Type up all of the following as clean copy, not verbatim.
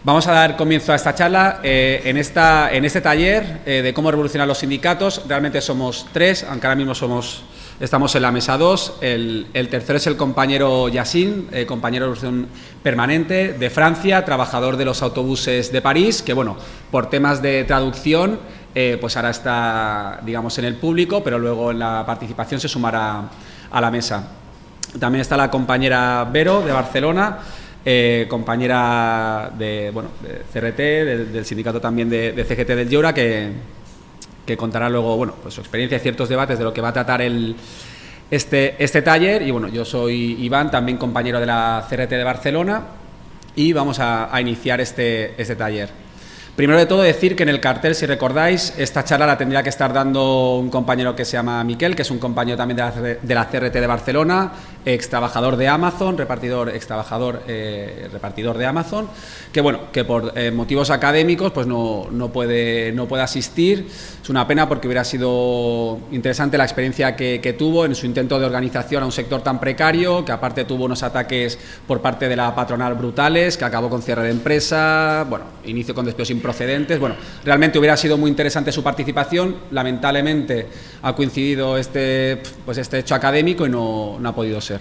Vamos a dar comienzo a esta charla. En este taller de cómo revolucionar los sindicatos, realmente somos tres, aunque ahora mismo estamos en la mesa 2. El tercero es el compañero Yacine, compañero de evolución permanente de Francia, trabajador de los autobuses de París, que bueno, por temas de traducción, pues ahora está, digamos, en el público, pero luego en la participación se sumará a la mesa. También está la compañera Vero, de Barcelona, compañera de CRT, del sindicato también de CGT del Lleura, que contará luego pues su experiencia y ciertos debates de lo que va a tratar este taller. Y bueno, yo soy Iván, también compañero de la CRT de Barcelona, y vamos a iniciar este taller. Primero de todo, decir que en el cartel, si recordáis, esta charla la tendría que estar dando un compañero que se llama Miquel, que es un compañero también de la CRT de Barcelona, ex trabajador de Amazon, repartidor de Amazon, que bueno, que por motivos académicos pues no puede asistir. Es una pena porque hubiera sido interesante la experiencia que tuvo en su intento de organización a un sector tan precario, que aparte tuvo unos ataques por parte de la patronal brutales, que acabó con cierre de empresa, inicio con despidos improcedentes. Realmente hubiera sido muy interesante su participación. Lamentablemente ha coincidido este hecho académico y no ha podido ser.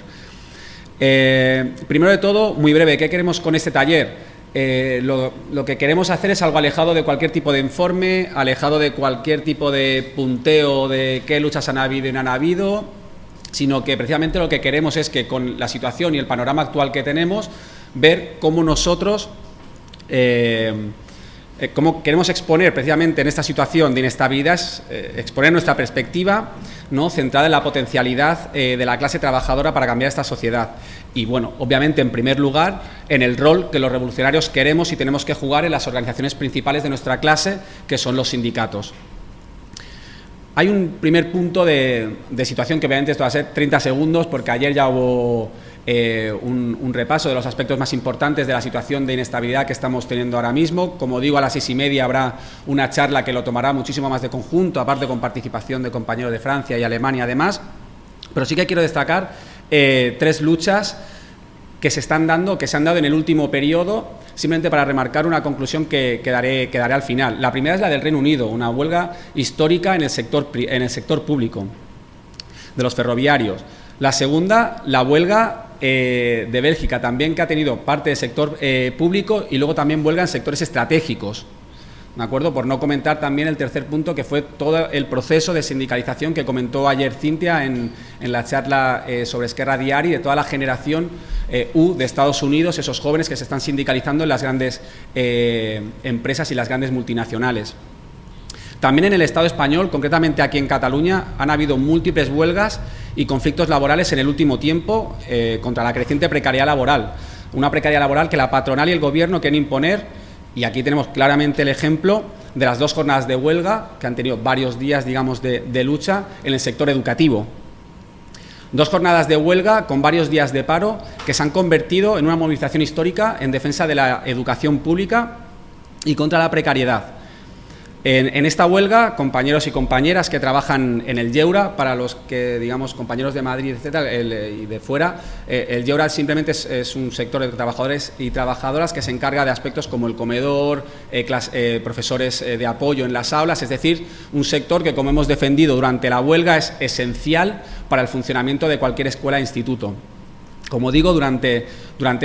Primero de todo, muy breve, ¿qué queremos con este taller? Lo que queremos hacer es algo alejado de cualquier tipo de informe, alejado de cualquier tipo de punteo de qué luchas han habido y no han habido, sino que precisamente lo que queremos es que con la situación y el panorama actual que tenemos, ver cómo nosotros cómo queremos exponer precisamente en esta situación de inestabilidad, exponer nuestra perspectiva, ¿no?, centrada en la potencialidad de la clase trabajadora para cambiar esta sociedad. Y bueno, obviamente en primer lugar en el rol que los revolucionarios queremos y tenemos que jugar en las organizaciones principales de nuestra clase, que son los sindicatos. Hay un primer punto de situación que obviamente esto va a ser 30 segundos porque ayer ya hubo un repaso de los aspectos más importantes de la situación de inestabilidad que estamos teniendo ahora mismo. Como digo, a las 6:30 habrá una charla que lo tomará muchísimo más de conjunto, aparte con participación de compañeros de Francia y Alemania además. Pero sí que quiero destacar tres luchas que se han dado en el último periodo, simplemente para remarcar una conclusión que daré al final. La primera es la del Reino Unido, una huelga histórica en el sector público de los ferroviarios. La segunda, la huelga de Bélgica, también, que ha tenido parte del sector público y luego también huelga en sectores estratégicos. ¿De acuerdo? Por no comentar también el tercer punto, que fue todo el proceso de sindicalización que comentó ayer Cintia en la charla sobre Esquerra Diari, de toda la generación U de Estados Unidos, esos jóvenes que se están sindicalizando en las grandes empresas y las grandes multinacionales. También en el Estado español, concretamente aquí en Cataluña, han habido múltiples huelgas y conflictos laborales en el último tiempo contra la creciente precariedad laboral. Una precariedad laboral que la patronal y el Gobierno quieren imponer. Y aquí tenemos claramente el ejemplo de las 2 jornadas de huelga que han tenido varios días, digamos, de lucha en el sector educativo. 2 jornadas de huelga con varios días de paro que se han convertido en una movilización histórica en defensa de la educación pública y contra la precariedad. En esta huelga, compañeros y compañeras que trabajan en el Lleura, para los que, digamos, compañeros de Madrid, etcétera, y de fuera, el Lleura simplemente es un sector de trabajadores y trabajadoras que se encarga de aspectos como el comedor, profesores de apoyo en las aulas, es decir, un sector que, como hemos defendido durante la huelga, es esencial para el funcionamiento de cualquier escuela e instituto. Como digo, durante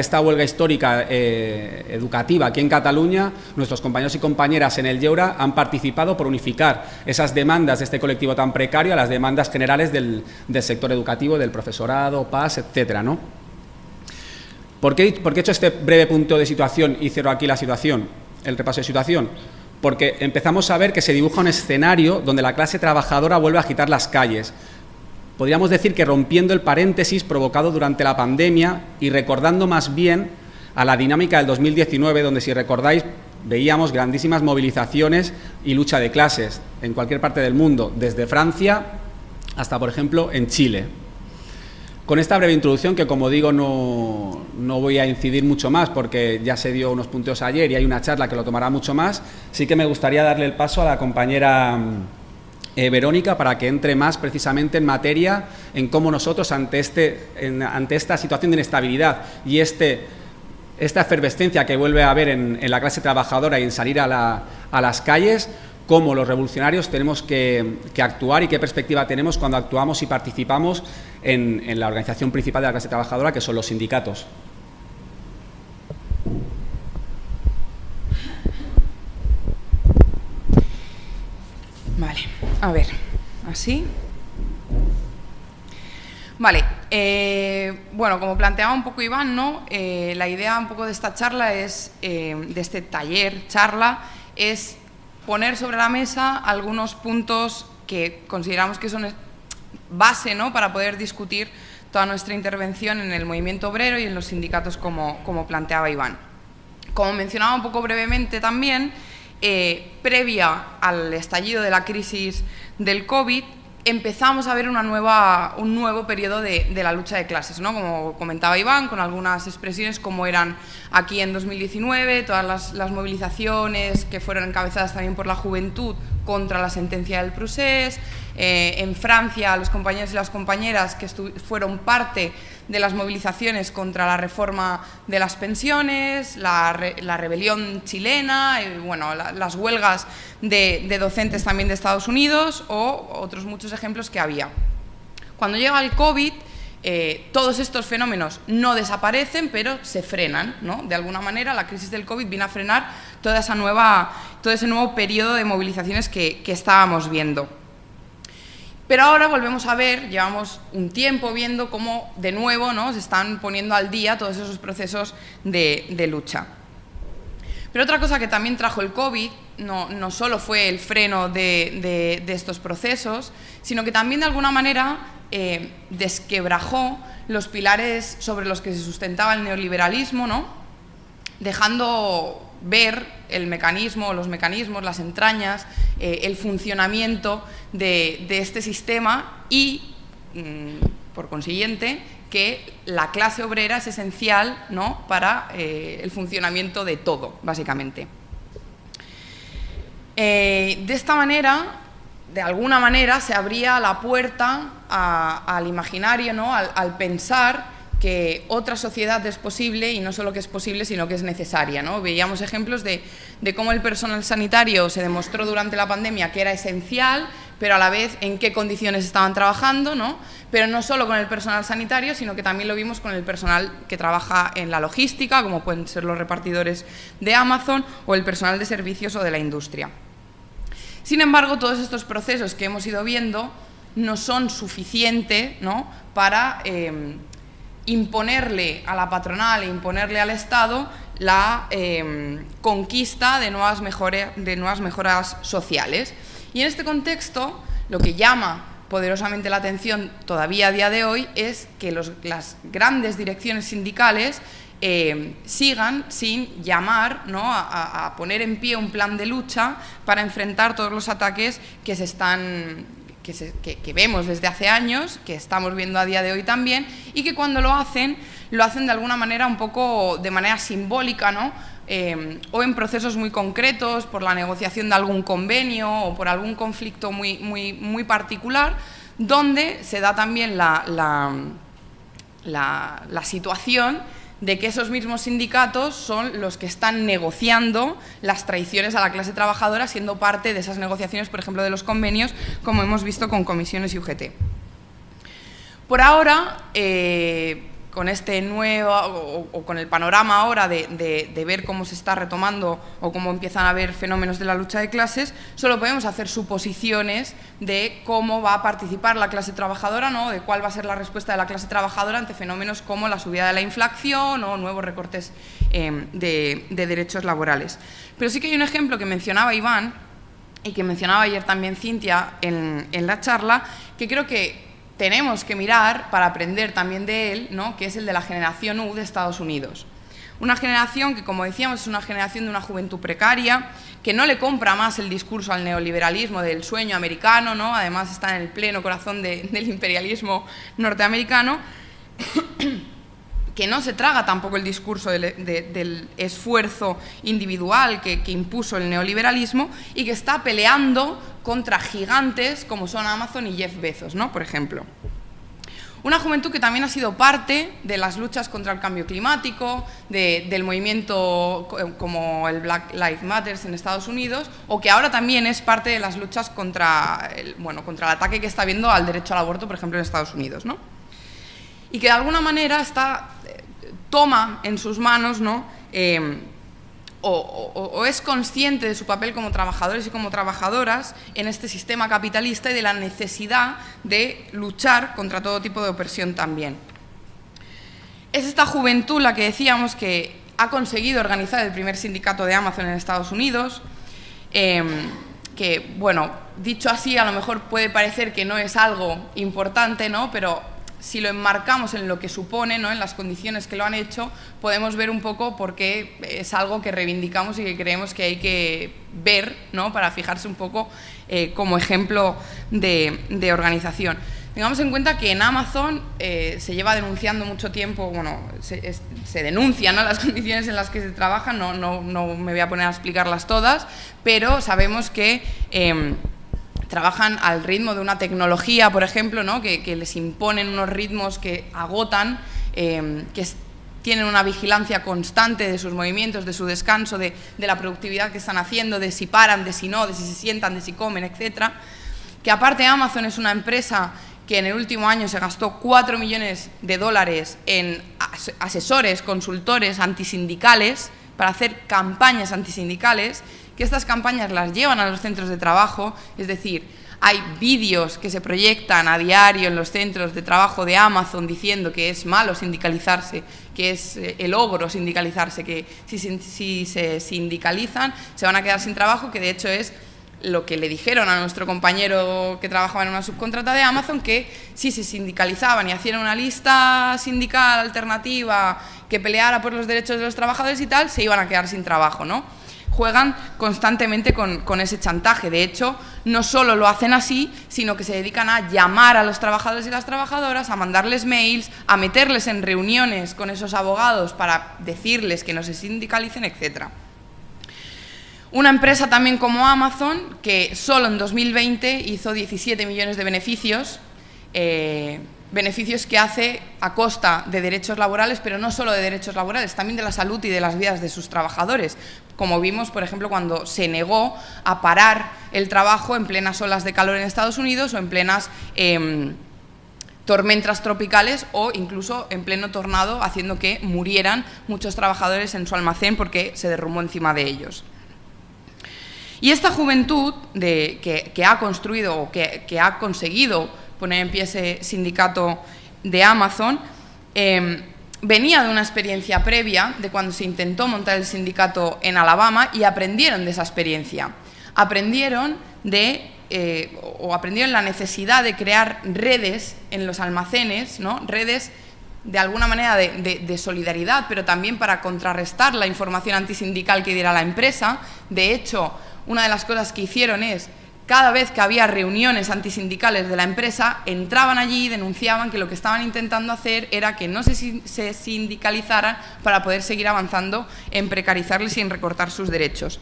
esta huelga histórica educativa aquí en Cataluña, nuestros compañeros y compañeras en el Lleura han participado por unificar esas demandas de este colectivo tan precario a las demandas generales del sector educativo, del profesorado, PAS, etcétera, ¿no? ¿Por qué he hecho este breve punto de situación y cierro aquí el repaso de situación? Porque empezamos a ver que se dibuja un escenario donde la clase trabajadora vuelve a agitar las calles. Podríamos decir que rompiendo el paréntesis provocado durante la pandemia y recordando más bien a la dinámica del 2019, donde, si recordáis, veíamos grandísimas movilizaciones y lucha de clases en cualquier parte del mundo, desde Francia hasta, por ejemplo, en Chile. Con esta breve introducción, que como digo no voy a incidir mucho más porque ya se dio unos punteos ayer y hay una charla que lo tomará mucho más, sí que me gustaría darle el paso a la compañera Verónica, para que entre más precisamente en materia, en cómo nosotros ante esta situación de inestabilidad y este esta efervescencia que vuelve a haber en la clase trabajadora y en salir a las calles, cómo los revolucionarios tenemos que actuar y qué perspectiva tenemos cuando actuamos y participamos en la organización principal de la clase trabajadora, que son los sindicatos. Vale, a ver, así. Vale, bueno, como planteaba un poco Iván, ¿no? La idea un poco de esta charla es, de este taller, charla, es poner sobre la mesa algunos puntos que consideramos que son base, ¿no?, para poder discutir toda nuestra intervención en el movimiento obrero y en los sindicatos, como planteaba Iván. Como mencionaba un poco brevemente también, previa al estallido de la crisis del COVID, empezamos a ver un nuevo periodo de la lucha de clases, ¿no? Como comentaba Iván, con algunas expresiones como eran aquí en 2019, todas las movilizaciones que fueron encabezadas también por la juventud contra la sentencia del Procés. En Francia, los compañeros y las compañeras que fueron parte de las movilizaciones contra la reforma de las pensiones, la rebelión chilena, bueno, las huelgas de docentes también de Estados Unidos, o otros muchos ejemplos que había. Cuando llega el COVID, todos estos fenómenos no desaparecen, pero se frenan, ¿no? De alguna manera, la crisis del COVID viene a frenar todo ese nuevo periodo de movilizaciones que estábamos viendo. Pero ahora volvemos a ver, llevamos un tiempo viendo cómo de nuevo, ¿no?, se están poniendo al día todos esos procesos de lucha. Pero otra cosa que también trajo el COVID no solo fue el freno de estos procesos, sino que también de alguna manera desquebrajó los pilares sobre los que se sustentaba el neoliberalismo, ¿no?, dejando ver el mecanismo, los mecanismos, las entrañas, el funcionamiento de este sistema y, por consiguiente, que la clase obrera es esencial, ¿no?, para el funcionamiento de todo, básicamente. De esta manera, de alguna manera, se abría la puerta al imaginario, ¿no?, al pensar que otra sociedad es posible, y no solo que es posible, sino que es necesaria, ¿no? Veíamos ejemplos de cómo el personal sanitario se demostró durante la pandemia que era esencial, pero a la vez en qué condiciones estaban trabajando, ¿no? Pero no solo con el personal sanitario, sino que también lo vimos con el personal que trabaja en la logística, como pueden ser los repartidores de Amazon, o el personal de servicios o de la industria. Sin embargo, todos estos procesos que hemos ido viendo no son suficientes, ¿no?, para imponerle a la patronal e imponerle al Estado la conquista de nuevas mejoras sociales. Y en este contexto, lo que llama poderosamente la atención todavía a día de hoy es que las grandes direcciones sindicales sigan sin llamar, ¿no?, a poner en pie un plan de lucha para enfrentar todos los ataques que vemos desde hace años, que estamos viendo a día de hoy también, y que cuando lo hacen de alguna manera un poco de manera simbólica, ¿no?, o en procesos muy concretos, por la negociación de algún convenio o por algún conflicto muy particular, donde se da también la situación de que esos mismos sindicatos son los que están negociando las traiciones a la clase trabajadora, siendo parte de esas negociaciones, por ejemplo, de los convenios, como hemos visto con comisiones y UGT. Por ahora, con este nuevo, o con el panorama ahora de ver cómo se está retomando o cómo empiezan a haber fenómenos de la lucha de clases, solo podemos hacer suposiciones de cómo va a participar la clase trabajadora, ¿no?, de cuál va a ser la respuesta de la clase trabajadora ante fenómenos como la subida de la inflación o nuevos recortes de derechos laborales. Pero sí que hay un ejemplo que mencionaba Iván y que mencionaba ayer también Cintia en la charla, que creo que tenemos que mirar para aprender también de él, ¿no?, que es el de la generación U de Estados Unidos. Una generación que, como decíamos, es una generación de una juventud precaria, que no le compra más el discurso al neoliberalismo del sueño americano, ¿no?, además está en el pleno corazón del imperialismo norteamericano, que no se traga tampoco el discurso del esfuerzo individual que impuso el neoliberalismo, y que está peleando contra gigantes como son Amazon y Jeff Bezos, ¿no?, por ejemplo. Una juventud que también ha sido parte de las luchas contra el cambio climático, del movimiento como el Black Lives Matter en Estados Unidos, o que ahora también es parte de las luchas contra el ataque que está habiendo al derecho al aborto, por ejemplo, en Estados Unidos, ¿no? Y que de alguna manera toma en sus manos, ¿no? O es consciente de su papel como trabajadores y como trabajadoras en este sistema capitalista y de la necesidad de luchar contra todo tipo de opresión también. Es esta juventud la que decíamos que ha conseguido organizar el primer sindicato de Amazon en Estados Unidos, que, bueno, dicho así, a lo mejor puede parecer que no es algo importante, ¿no? Pero si lo enmarcamos en lo que supone, ¿no? En las condiciones que lo han hecho, podemos ver un poco por qué es algo que reivindicamos y que creemos que hay que ver, ¿no? Para fijarse un poco como ejemplo de organización. Tengamos en cuenta que en Amazon se lleva denunciando mucho tiempo, bueno, se denuncian, ¿no? Las condiciones en las que se trabaja, no me voy a poner a explicarlas todas, pero sabemos que trabajan al ritmo de una tecnología, por ejemplo, ¿no? que les imponen unos ritmos que agotan, tienen una vigilancia constante de sus movimientos, de su descanso, de la productividad que están haciendo, de si paran, de si no, de si se sientan, de si comen, etc. Que aparte Amazon es una empresa que en el último año se gastó $4 millones en asesores, consultores antisindicales para hacer campañas antisindicales, que estas campañas las llevan a los centros de trabajo, es decir, hay vídeos que se proyectan a diario en los centros de trabajo de Amazon diciendo que es malo sindicalizarse, que es el ogro sindicalizarse, que si se sindicalizan se van a quedar sin trabajo, que de hecho es lo que le dijeron a nuestro compañero que trabajaba en una subcontrata de Amazon, que si se sindicalizaban y hacían una lista sindical alternativa que peleara por los derechos de los trabajadores y tal, se iban a quedar sin trabajo, ¿no? Juegan constantemente con ese chantaje. De hecho, no solo lo hacen así, sino que se dedican a llamar a los trabajadores y las trabajadoras, a mandarles mails, a meterles en reuniones con esos abogados para decirles que no se sindicalicen, etc. Una empresa también como Amazon, que solo en 2020 hizo 17 millones de beneficios, beneficios que hace a costa de derechos laborales, pero no solo de derechos laborales, también de la salud y de las vidas de sus trabajadores, como vimos, por ejemplo, cuando se negó a parar el trabajo en plenas olas de calor en Estados Unidos o en plenas tormentas tropicales o incluso en pleno tornado, haciendo que murieran muchos trabajadores en su almacén porque se derrumbó encima de ellos. Y esta juventud que ha construido o que ha conseguido poner en pie ese sindicato de Amazon, venía de una experiencia previa de cuando se intentó montar el sindicato en Alabama y aprendieron de esa experiencia. Aprendieron la necesidad de crear redes en los almacenes, ¿no? Redes de alguna manera de solidaridad, pero también para contrarrestar la información antisindical que diera la empresa. De hecho, una de las cosas que hicieron es, cada vez que había reuniones antisindicales de la empresa, entraban allí y denunciaban que lo que estaban intentando hacer era que no se sindicalizaran para poder seguir avanzando en precarizarles y en recortar sus derechos.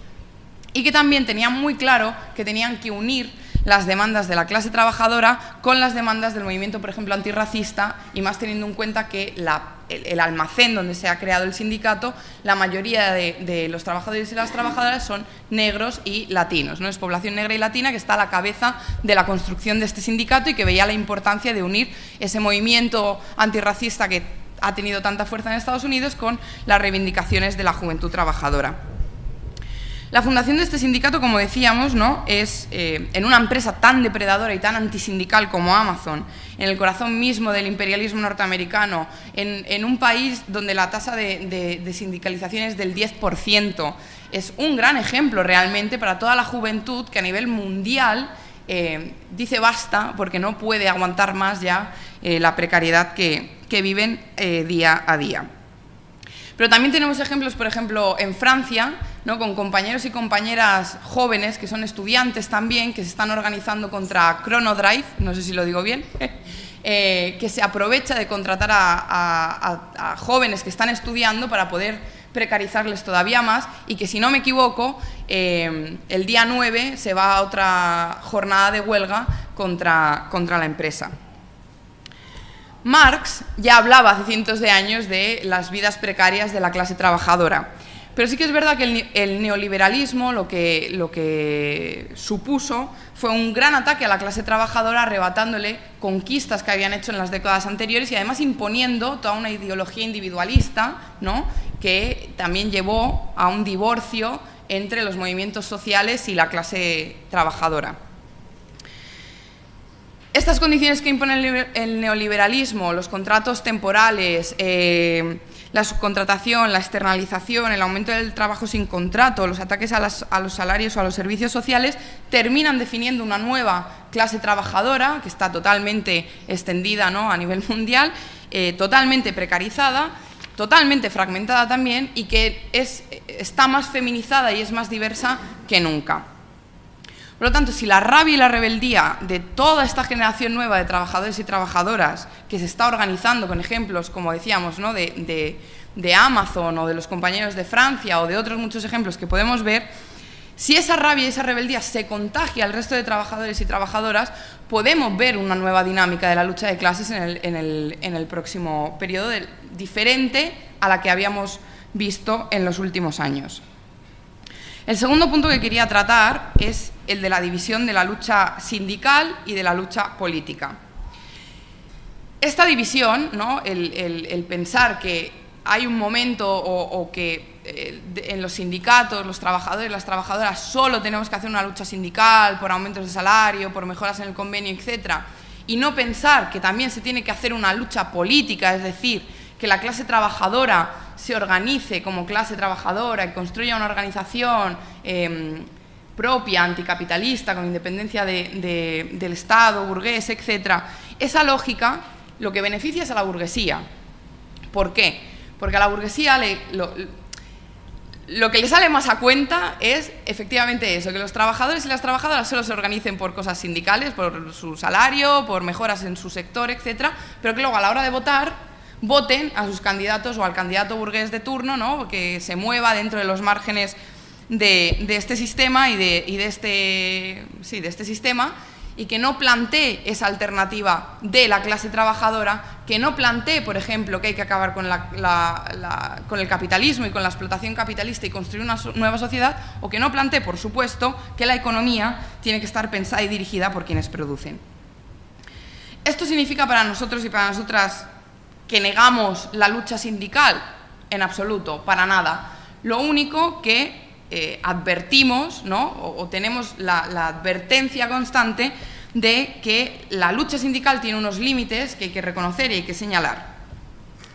Y que también tenían muy claro que tenían que unir las demandas de la clase trabajadora con las demandas del movimiento, por ejemplo, antirracista, y más teniendo en cuenta que el almacén donde se ha creado el sindicato, la mayoría de los trabajadores y las trabajadoras son negros y latinos, ¿no? Es población negra y latina que está a la cabeza de la construcción de este sindicato y que veía la importancia de unir ese movimiento antirracista que ha tenido tanta fuerza en Estados Unidos con las reivindicaciones de la juventud trabajadora. La fundación de este sindicato, como decíamos, ¿no? Es en una empresa tan depredadora y tan antisindical como Amazon, en el corazón mismo del imperialismo norteamericano, en un país donde la tasa de sindicalización es del 10%, es un gran ejemplo realmente para toda la juventud que a nivel mundial dice basta porque no puede aguantar más ya la precariedad que viven día a día. Pero también tenemos ejemplos, por ejemplo, en Francia, ¿no? Con compañeros y compañeras jóvenes que son estudiantes también, que se están organizando contra Chronodrive, no sé si lo digo bien, que se aprovecha de contratar a jóvenes que están estudiando para poder precarizarles todavía más y que, si no me equivoco, el día 9 se va a otra jornada de huelga contra la empresa. Marx ya hablaba hace cientos de años de las vidas precarias de la clase trabajadora. Pero sí que es verdad que el neoliberalismo lo que supuso fue un gran ataque a la clase trabajadora, arrebatándole conquistas que habían hecho en las décadas anteriores y además imponiendo toda una ideología individualista, ¿no?, que también llevó a un divorcio entre los movimientos sociales y la clase trabajadora. Estas condiciones que impone el neoliberalismo, los contratos temporales, la subcontratación, la externalización, el aumento del trabajo sin contrato, los ataques a los salarios o a los servicios sociales, terminan definiendo una nueva clase trabajadora que está totalmente extendida, ¿no?, a nivel mundial, totalmente precarizada, totalmente fragmentada también y que está más feminizada y es más diversa que nunca. Por lo tanto, si la rabia y la rebeldía de toda esta generación nueva de trabajadores y trabajadoras que se está organizando con ejemplos, como decíamos, ¿no?, de Amazon o de los compañeros de Francia o de otros muchos ejemplos que podemos ver, si esa rabia y esa rebeldía se contagia al resto de trabajadores y trabajadoras, podemos ver una nueva dinámica de la lucha de clases en el próximo periodo, diferente a la que habíamos visto en los últimos años. El segundo punto que quería tratar es el de la división de la lucha sindical y de la lucha política. Esta división, ¿no?, el pensar que hay un momento o que en los sindicatos, los trabajadores y las trabajadoras solo tenemos que hacer una lucha sindical por aumentos de salario, por mejoras en el convenio, etcétera, y no pensar que también se tiene que hacer una lucha política, es decir, que la clase trabajadora se organice como clase trabajadora y construya una organización propia, anticapitalista, con independencia del Estado, burgués, etc. Esa lógica lo que beneficia es a la burguesía. ¿Por qué? Porque a la burguesía lo que le sale más a cuenta es efectivamente eso, que los trabajadores y las trabajadoras solo se organicen por cosas sindicales, por su salario, por mejoras en su sector, etc., pero que luego a la hora de votar voten a sus candidatos o al candidato burgués de turno, ¿no?, que se mueva dentro de los márgenes de este sistema y de este sistema, y que no plantee esa alternativa de la clase trabajadora, que no plantee, por ejemplo, que hay que acabar con el capitalismo y con la explotación capitalista y construir una nueva sociedad, o que no plantee, por supuesto, que la economía tiene que estar pensada y dirigida por quienes producen. ¿Esto significa para nosotros y para nosotras que negamos la lucha sindical? En absoluto, para nada. Lo único que advertimos, ¿no?, o tenemos la advertencia constante de que la lucha sindical tiene unos límites que hay que reconocer y hay que señalar.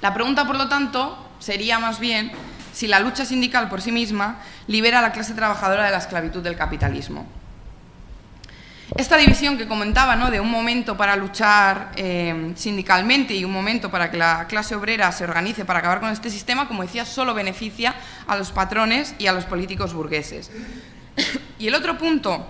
La pregunta, por lo tanto, sería más bien si la lucha sindical por sí misma libera a la clase trabajadora de la esclavitud del capitalismo. Esta división que comentaba, ¿no?, de un momento para luchar sindicalmente y un momento para que la clase obrera se organice para acabar con este sistema, como decía, solo beneficia a los patrones y a los políticos burgueses. Y el otro punto,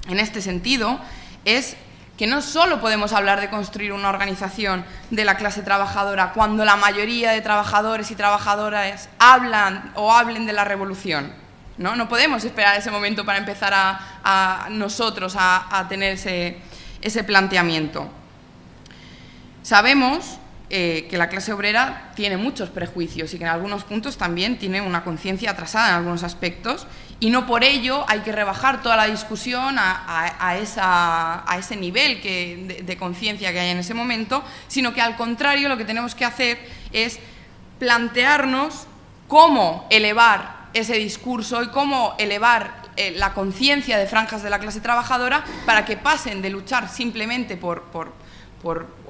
en este sentido, es que no solo podemos hablar de construir una organización de la clase trabajadora cuando la mayoría de trabajadores y trabajadoras hablen de la revolución. No podemos esperar ese momento para empezar nosotros a tener ese planteamiento. Sabemos que la clase obrera tiene muchos prejuicios y que en algunos puntos también tiene una conciencia atrasada en algunos aspectos, y no por ello hay que rebajar toda la discusión a ese nivel de conciencia que hay en ese momento, sino que al contrario lo que tenemos que hacer es plantearnos cómo elevar ese discurso y cómo elevar la conciencia de franjas de la clase trabajadora para que pasen de luchar simplemente por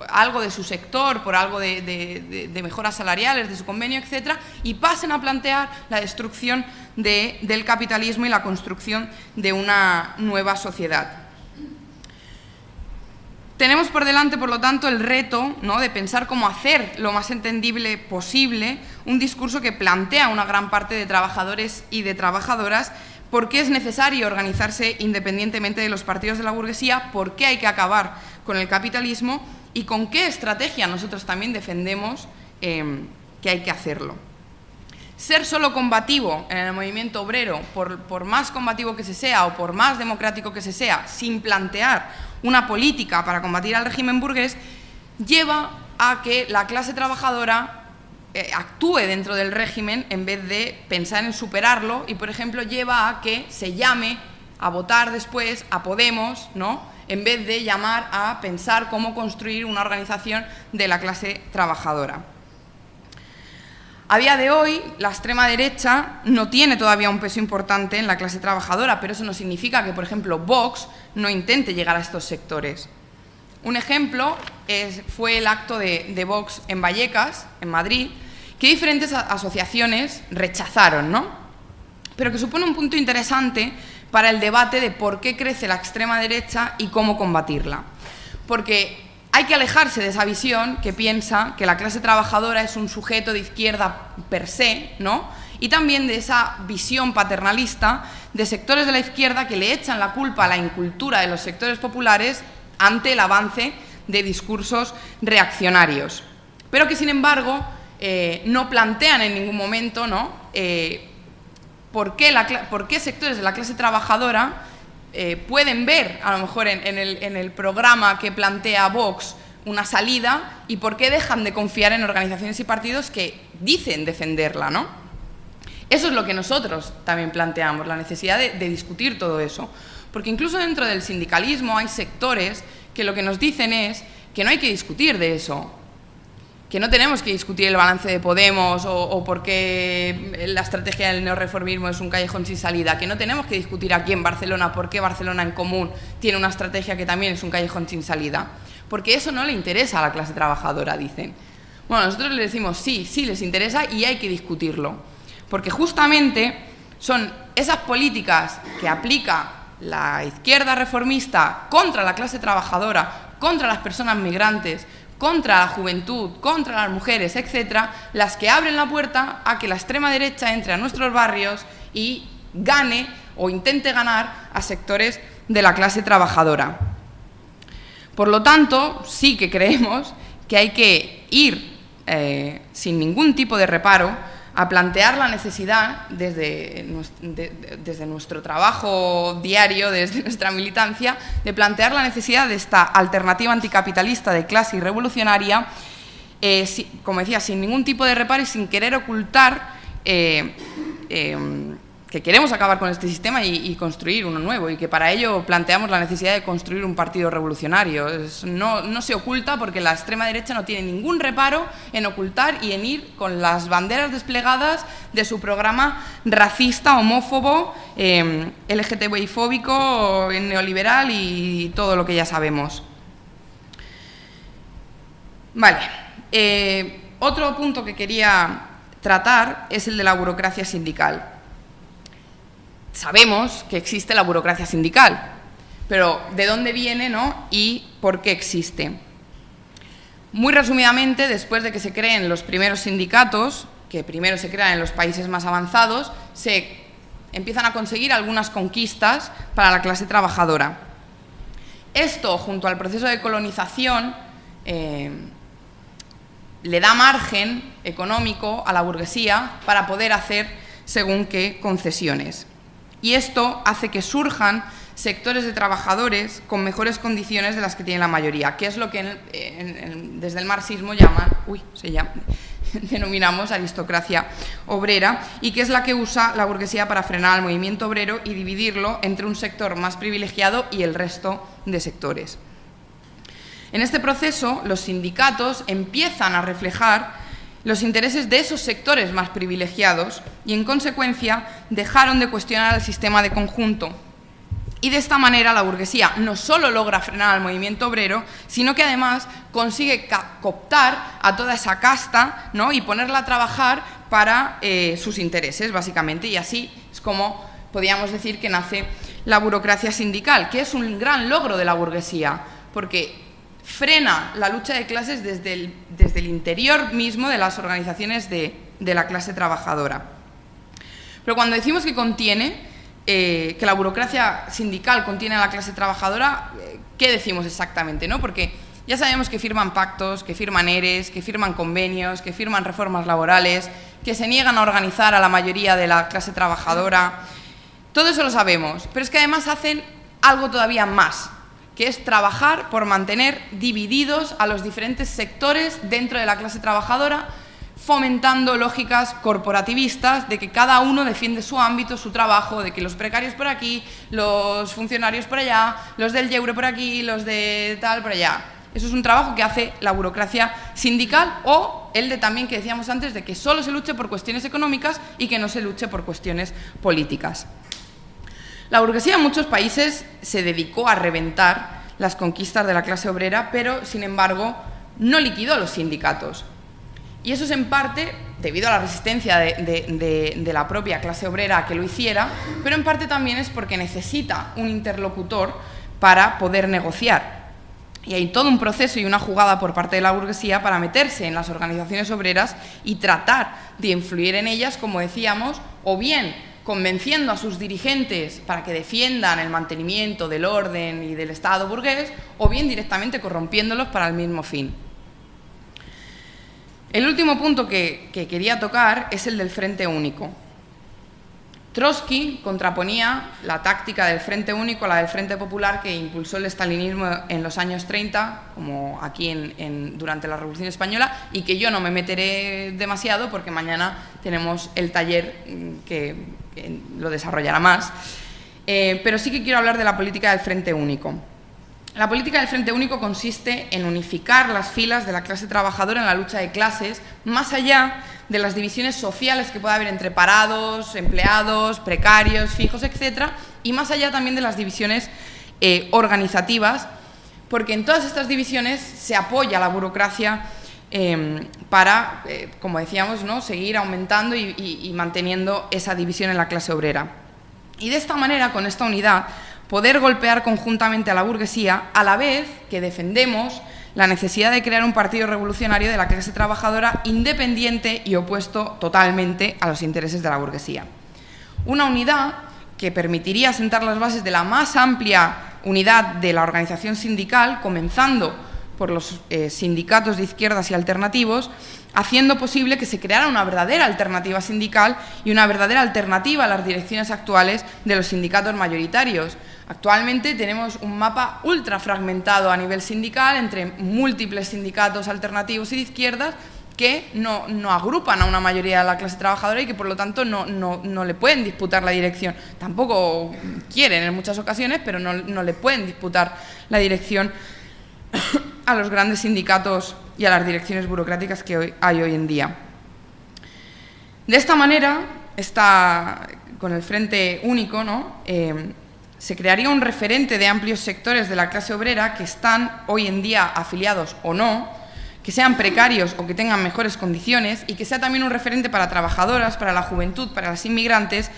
algo de su sector, por algo de mejoras salariales, de su convenio, etcétera, y pasen a plantear la destrucción del capitalismo y la construcción de una nueva sociedad. Tenemos por delante, por lo tanto, el reto, ¿no?, de pensar cómo hacer lo más entendible posible un discurso que plantea a una gran parte de trabajadores y de trabajadoras por qué es necesario organizarse independientemente de los partidos de la burguesía, por qué hay que acabar con el capitalismo y con qué estrategia nosotros también defendemos que hay que hacerlo. Ser solo combativo en el movimiento obrero, por más combativo que se sea o por más democrático que se sea, sin plantear una política para combatir al régimen burgués, lleva a que la clase trabajadora actúe dentro del régimen en vez de pensar en superarlo y, por ejemplo, lleva a que se llame a votar después a Podemos, ¿no?, en vez de llamar a pensar cómo construir una organización de la clase trabajadora. A día de hoy, la extrema derecha no tiene todavía un peso importante en la clase trabajadora, pero eso no significa que, por ejemplo, Vox no intente llegar a estos sectores. Un ejemplo fue el acto de Vox en Vallecas, en Madrid, que diferentes asociaciones rechazaron, ¿no?, pero que supone un punto interesante para el debate de por qué crece la extrema derecha y cómo combatirla. Porque hay que alejarse de esa visión que piensa que la clase trabajadora es un sujeto de izquierda per se, ¿no?, y también de esa visión paternalista de sectores de la izquierda que le echan la culpa a la incultura de los sectores populares ante el avance de discursos reaccionarios. Pero que, sin embargo, no plantean en ningún momento, ¿no?, ¿por qué sectores de la clase trabajadora pueden ver, a lo mejor en el programa que plantea Vox, una salida y por qué dejan de confiar en organizaciones y partidos que dicen defenderla, ¿no? Eso es lo que nosotros también planteamos, la necesidad de discutir todo eso. Porque incluso dentro del sindicalismo hay sectores que lo que nos dicen es que no hay que discutir de eso, que no tenemos que discutir el balance de Podemos o por qué la estrategia del neorreformismo es un callejón sin salida, que no tenemos que discutir aquí en Barcelona por qué Barcelona en Común tiene una estrategia que también es un callejón sin salida, porque eso no le interesa a la clase trabajadora, dicen. Bueno, nosotros les decimos sí, sí les interesa y hay que discutirlo, porque justamente son esas políticas que aplica la izquierda reformista contra la clase trabajadora, contra las personas migrantes, contra la juventud, contra las mujeres, etcétera, las que abren la puerta a que la extrema derecha entre a nuestros barrios y gane o intente ganar a sectores de la clase trabajadora. Por lo tanto, sí que creemos que hay que ir sin ningún tipo de reparo a plantear la necesidad desde nuestro trabajo diario, desde nuestra militancia, de plantear la necesidad de esta alternativa anticapitalista de clase y revolucionaria, como decía, sin ningún tipo de reparo y sin querer ocultar que queremos acabar con este sistema y construir uno nuevo, y que para ello planteamos la necesidad de construir un partido revolucionario. No se oculta porque la extrema derecha no tiene ningún reparo en ocultar y en ir con las banderas desplegadas de su programa racista, homófobo, LGTBI-fóbico, neoliberal y todo lo que ya sabemos. Vale. Otro punto que quería tratar es el de la burocracia sindical. Sabemos que existe la burocracia sindical, pero ¿de dónde viene, no?, y por qué existe? Muy resumidamente, después de que se creen los primeros sindicatos, que primero se crean en los países más avanzados, se empiezan a conseguir algunas conquistas para la clase trabajadora. Esto, junto al proceso de colonización, le da margen económico a la burguesía para poder hacer según qué concesiones. Y esto hace que surjan sectores de trabajadores con mejores condiciones de las que tiene la mayoría, que es lo que desde el marxismo denominamos aristocracia obrera, y que es la que usa la burguesía para frenar al movimiento obrero y dividirlo entre un sector más privilegiado y el resto de sectores. En este proceso, los sindicatos empiezan a reflejar los intereses de esos sectores más privilegiados y, en consecuencia, dejaron de cuestionar el sistema de conjunto. Y de esta manera la burguesía no solo logra frenar al movimiento obrero, sino que además consigue cooptar a toda esa casta, ¿no?, y ponerla a trabajar para sus intereses, básicamente. Y así es como podríamos decir que nace la burocracia sindical, que es un gran logro de la burguesía, porque frena la lucha de clases desde el interior mismo de las organizaciones de la clase trabajadora. Pero cuando decimos que que la burocracia sindical contiene a la clase trabajadora, ¿qué decimos exactamente, no? Porque ya sabemos que firman pactos, que firman ERES, que firman convenios, que firman reformas laborales, que se niegan a organizar a la mayoría de la clase trabajadora. Todo eso lo sabemos, pero es que además hacen algo todavía más, que es trabajar por mantener divididos a los diferentes sectores dentro de la clase trabajadora, fomentando lógicas corporativistas de que cada uno defiende su ámbito, su trabajo, de que los precarios por aquí, los funcionarios por allá, los del Yeure por aquí, los de tal por allá. Eso es un trabajo que hace la burocracia sindical, o el de también que decíamos antes, de que solo se luche por cuestiones económicas y que no se luche por cuestiones políticas. La burguesía en muchos países se dedicó a reventar las conquistas de la clase obrera, pero, sin embargo, no liquidó los sindicatos. Y eso es en parte debido a la resistencia de la propia clase obrera a que lo hiciera, pero en parte también es porque necesita un interlocutor para poder negociar. Y hay todo un proceso y una jugada por parte de la burguesía para meterse en las organizaciones obreras y tratar de influir en ellas, como decíamos, o bien convenciendo a sus dirigentes para que defiendan el mantenimiento del orden y del Estado burgués, o bien directamente corrompiéndolos para el mismo fin. El último punto que quería tocar es el del Frente Único. Trotsky contraponía la táctica del Frente Único a la del Frente Popular que impulsó el estalinismo en los años 30, como aquí durante la Revolución Española, y que yo no me meteré demasiado porque mañana tenemos el taller que lo desarrollará más. Pero sí que quiero hablar de la política del Frente Único. La política del Frente Único consiste en unificar las filas de la clase trabajadora en la lucha de clases, más allá de las divisiones sociales que pueda haber entre parados, empleados, precarios, fijos, etc., y más allá también de las divisiones organizativas, porque en todas estas divisiones se apoya la burocracia para, como decíamos, ¿no?, seguir aumentando y manteniendo esa división en la clase obrera. Y de esta manera, con esta unidad, poder golpear conjuntamente a la burguesía, a la vez que defendemos la necesidad de crear un partido revolucionario de la clase trabajadora independiente y opuesto totalmente a los intereses de la burguesía. Una unidad que permitiría sentar las bases de la más amplia unidad de la organización sindical, comenzando por los sindicatos de izquierdas y alternativos, haciendo posible que se creara una verdadera alternativa sindical y una verdadera alternativa a las direcciones actuales de los sindicatos mayoritarios. Actualmente tenemos un mapa ultra fragmentado a nivel sindical entre múltiples sindicatos alternativos y de izquierdas que no agrupan a una mayoría de la clase trabajadora y que por lo tanto no le pueden disputar la dirección. Tampoco quieren en muchas ocasiones, pero no le pueden disputar la dirección a los grandes sindicatos y a las direcciones burocráticas que hay hoy en día. De esta manera, con el Frente Único, ¿no?, se crearía un referente de amplios sectores de la clase obrera que están hoy en día afiliados o no, que sean precarios o que tengan mejores condiciones, y que sea también un referente para trabajadoras, para la juventud, para las inmigrantes,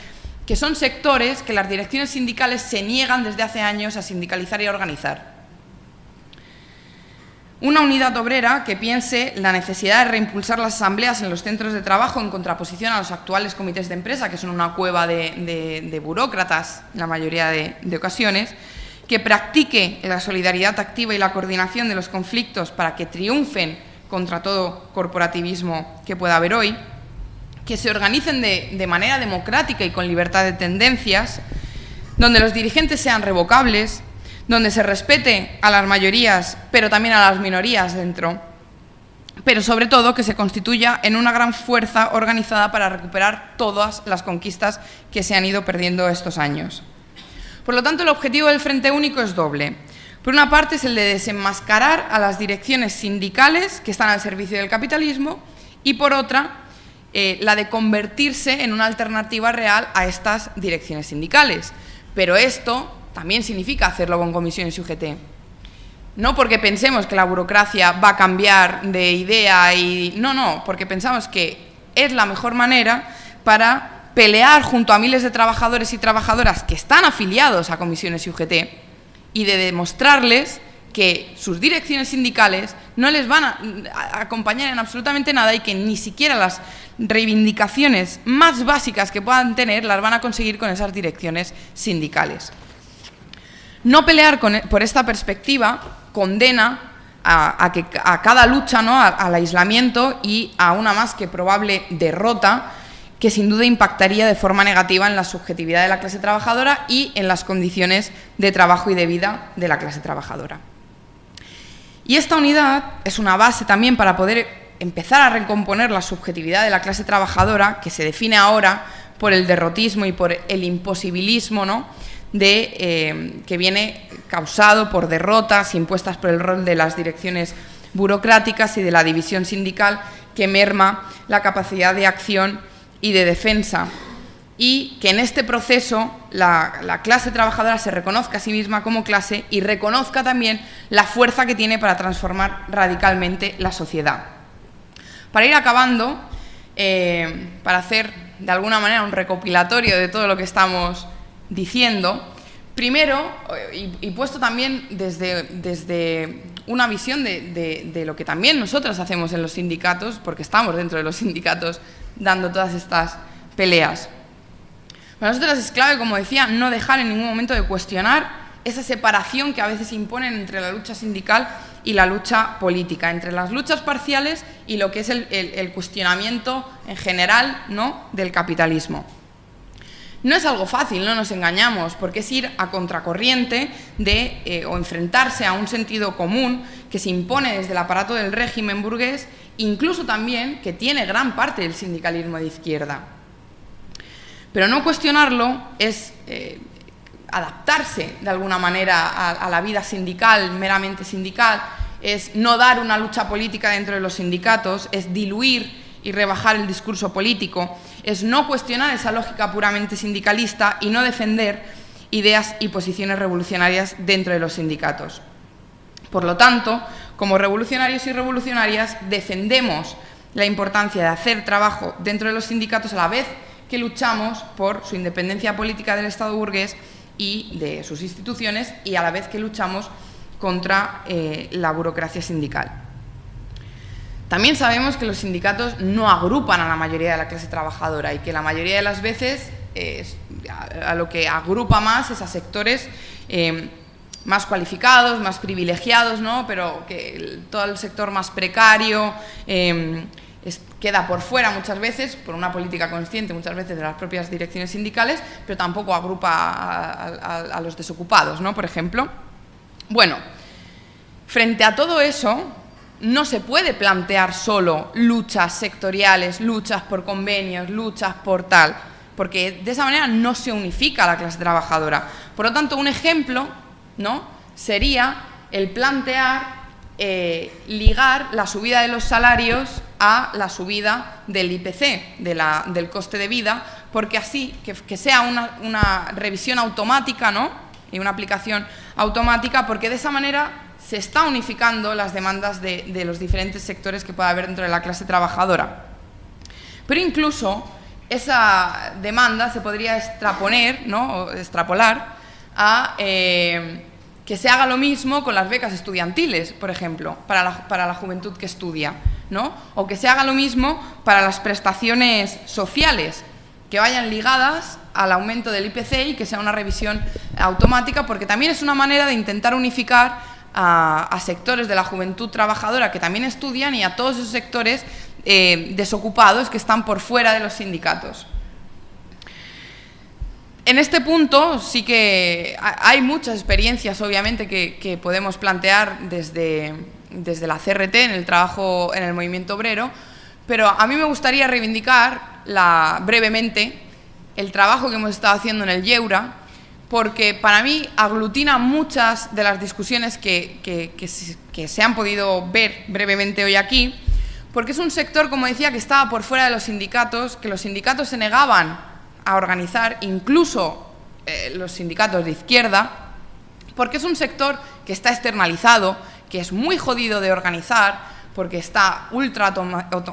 que son sectores que las direcciones sindicales se niegan desde hace años a sindicalizar y a organizar. Una unidad obrera que piense la necesidad de reimpulsar las asambleas en los centros de trabajo en contraposición a los actuales comités de empresa, que son una cueva de burócratas en la mayoría de ocasiones, que practique la solidaridad activa y la coordinación de los conflictos para que triunfen contra todo corporativismo que pueda haber hoy, que se organicen de manera democrática y con libertad de tendencias, donde los dirigentes sean revocables, donde se respete a las mayorías, pero también a las minorías dentro, pero sobre todo que se constituya en una gran fuerza organizada para recuperar todas las conquistas que se han ido perdiendo estos años. Por lo tanto, el objetivo del Frente Único es doble. Por una parte es el de desenmascarar a las direcciones sindicales que están al servicio del capitalismo, y por otra, la de convertirse en una alternativa real a estas direcciones sindicales. Pero esto también significa hacerlo con comisiones y UGT. No porque pensemos que la burocracia va a cambiar de idea no, porque pensamos que es la mejor manera para pelear junto a miles de trabajadores y trabajadoras que están afiliados a comisiones y UGT y de demostrarles que sus direcciones sindicales no les van a acompañar en absolutamente nada y que ni siquiera las reivindicaciones más básicas que puedan tener las van a conseguir con esas direcciones sindicales. No pelear por esta perspectiva condena a cada lucha, ¿no?, al aislamiento y a una más que probable derrota que sin duda impactaría de forma negativa en la subjetividad de la clase trabajadora y en las condiciones de trabajo y de vida de la clase trabajadora. Y esta unidad es una base también para poder empezar a recomponer la subjetividad de la clase trabajadora, que se define ahora por el derrotismo y por el imposibilismo, ¿no?, que viene causado por derrotas impuestas por el rol de las direcciones burocráticas y de la división sindical, que merma la capacidad de acción y de defensa, y que en este proceso la clase trabajadora se reconozca a sí misma como clase y reconozca también la fuerza que tiene para transformar radicalmente la sociedad. Para ir acabando, para hacer de alguna manera un recopilatorio de todo lo que estamos diciendo, primero, y puesto también desde una visión de lo que también nosotros hacemos en los sindicatos, porque estamos dentro de los sindicatos dando todas estas peleas. Para nosotros es clave, como decía, no dejar en ningún momento de cuestionar esa separación que a veces imponen entre la lucha sindical y la lucha política, entre las luchas parciales y lo que es el cuestionamiento en general, ¿no?, del capitalismo. No es algo fácil, no nos engañamos, porque es ir a contracorriente o enfrentarse a un sentido común que se impone desde el aparato del régimen burgués, incluso también que tiene gran parte del sindicalismo de izquierda. Pero no cuestionarlo es adaptarse de alguna manera a la vida sindical, meramente sindical, es no dar una lucha política dentro de los sindicatos, es diluir y rebajar el discurso político, es no cuestionar esa lógica puramente sindicalista y no defender ideas y posiciones revolucionarias dentro de los sindicatos. Por lo tanto, como revolucionarios y revolucionarias, defendemos la importancia de hacer trabajo dentro de los sindicatos a la vez que luchamos por su independencia política del Estado burgués y de sus instituciones, y a la vez que luchamos contra la burocracia sindical. También sabemos que los sindicatos no agrupan a la mayoría de la clase trabajadora y que la mayoría de las veces a lo que agrupa más es a sectores más cualificados, más privilegiados, ¿no?, pero que todo el sector más precario queda por fuera muchas veces, por una política consciente muchas veces de las propias direcciones sindicales, pero tampoco agrupa a los desocupados, ¿no?, por ejemplo. Bueno, frente a todo eso, no se puede plantear solo luchas sectoriales, luchas por convenios, luchas por tal, porque de esa manera no se unifica la clase trabajadora. Por lo tanto, un ejemplo, ¿no?, sería el plantear ligar la subida de los salarios a la subida del IPC, del coste de vida, porque así, que sea una revisión automática, ¿no?, y una aplicación automática, porque de esa manera se está unificando las demandas de los diferentes sectores que pueda haber dentro de la clase trabajadora. Pero incluso esa demanda se podría extraponer, ¿no?, o extrapolar a que se haga lo mismo con las becas estudiantiles, por ejemplo, para la juventud que estudia, ¿no?, o que se haga lo mismo para las prestaciones sociales, que vayan ligadas al aumento del IPC y que sea una revisión automática, porque también es una manera de intentar unificar a sectores de la juventud trabajadora que también estudian y a todos esos sectores desocupados que están por fuera de los sindicatos. En este punto sí que hay muchas experiencias, obviamente, que podemos plantear desde la CRT en el trabajo en el movimiento obrero, pero a mí me gustaría reivindicar brevemente el trabajo que hemos estado haciendo en el Yeura, porque para mí aglutina muchas de las discusiones que se han podido ver brevemente hoy aquí, porque es un sector, como decía, que estaba por fuera de los sindicatos, que los sindicatos se negaban a organizar, incluso los sindicatos de izquierda, porque es un sector que está externalizado, que es muy jodido de organizar, porque está ultra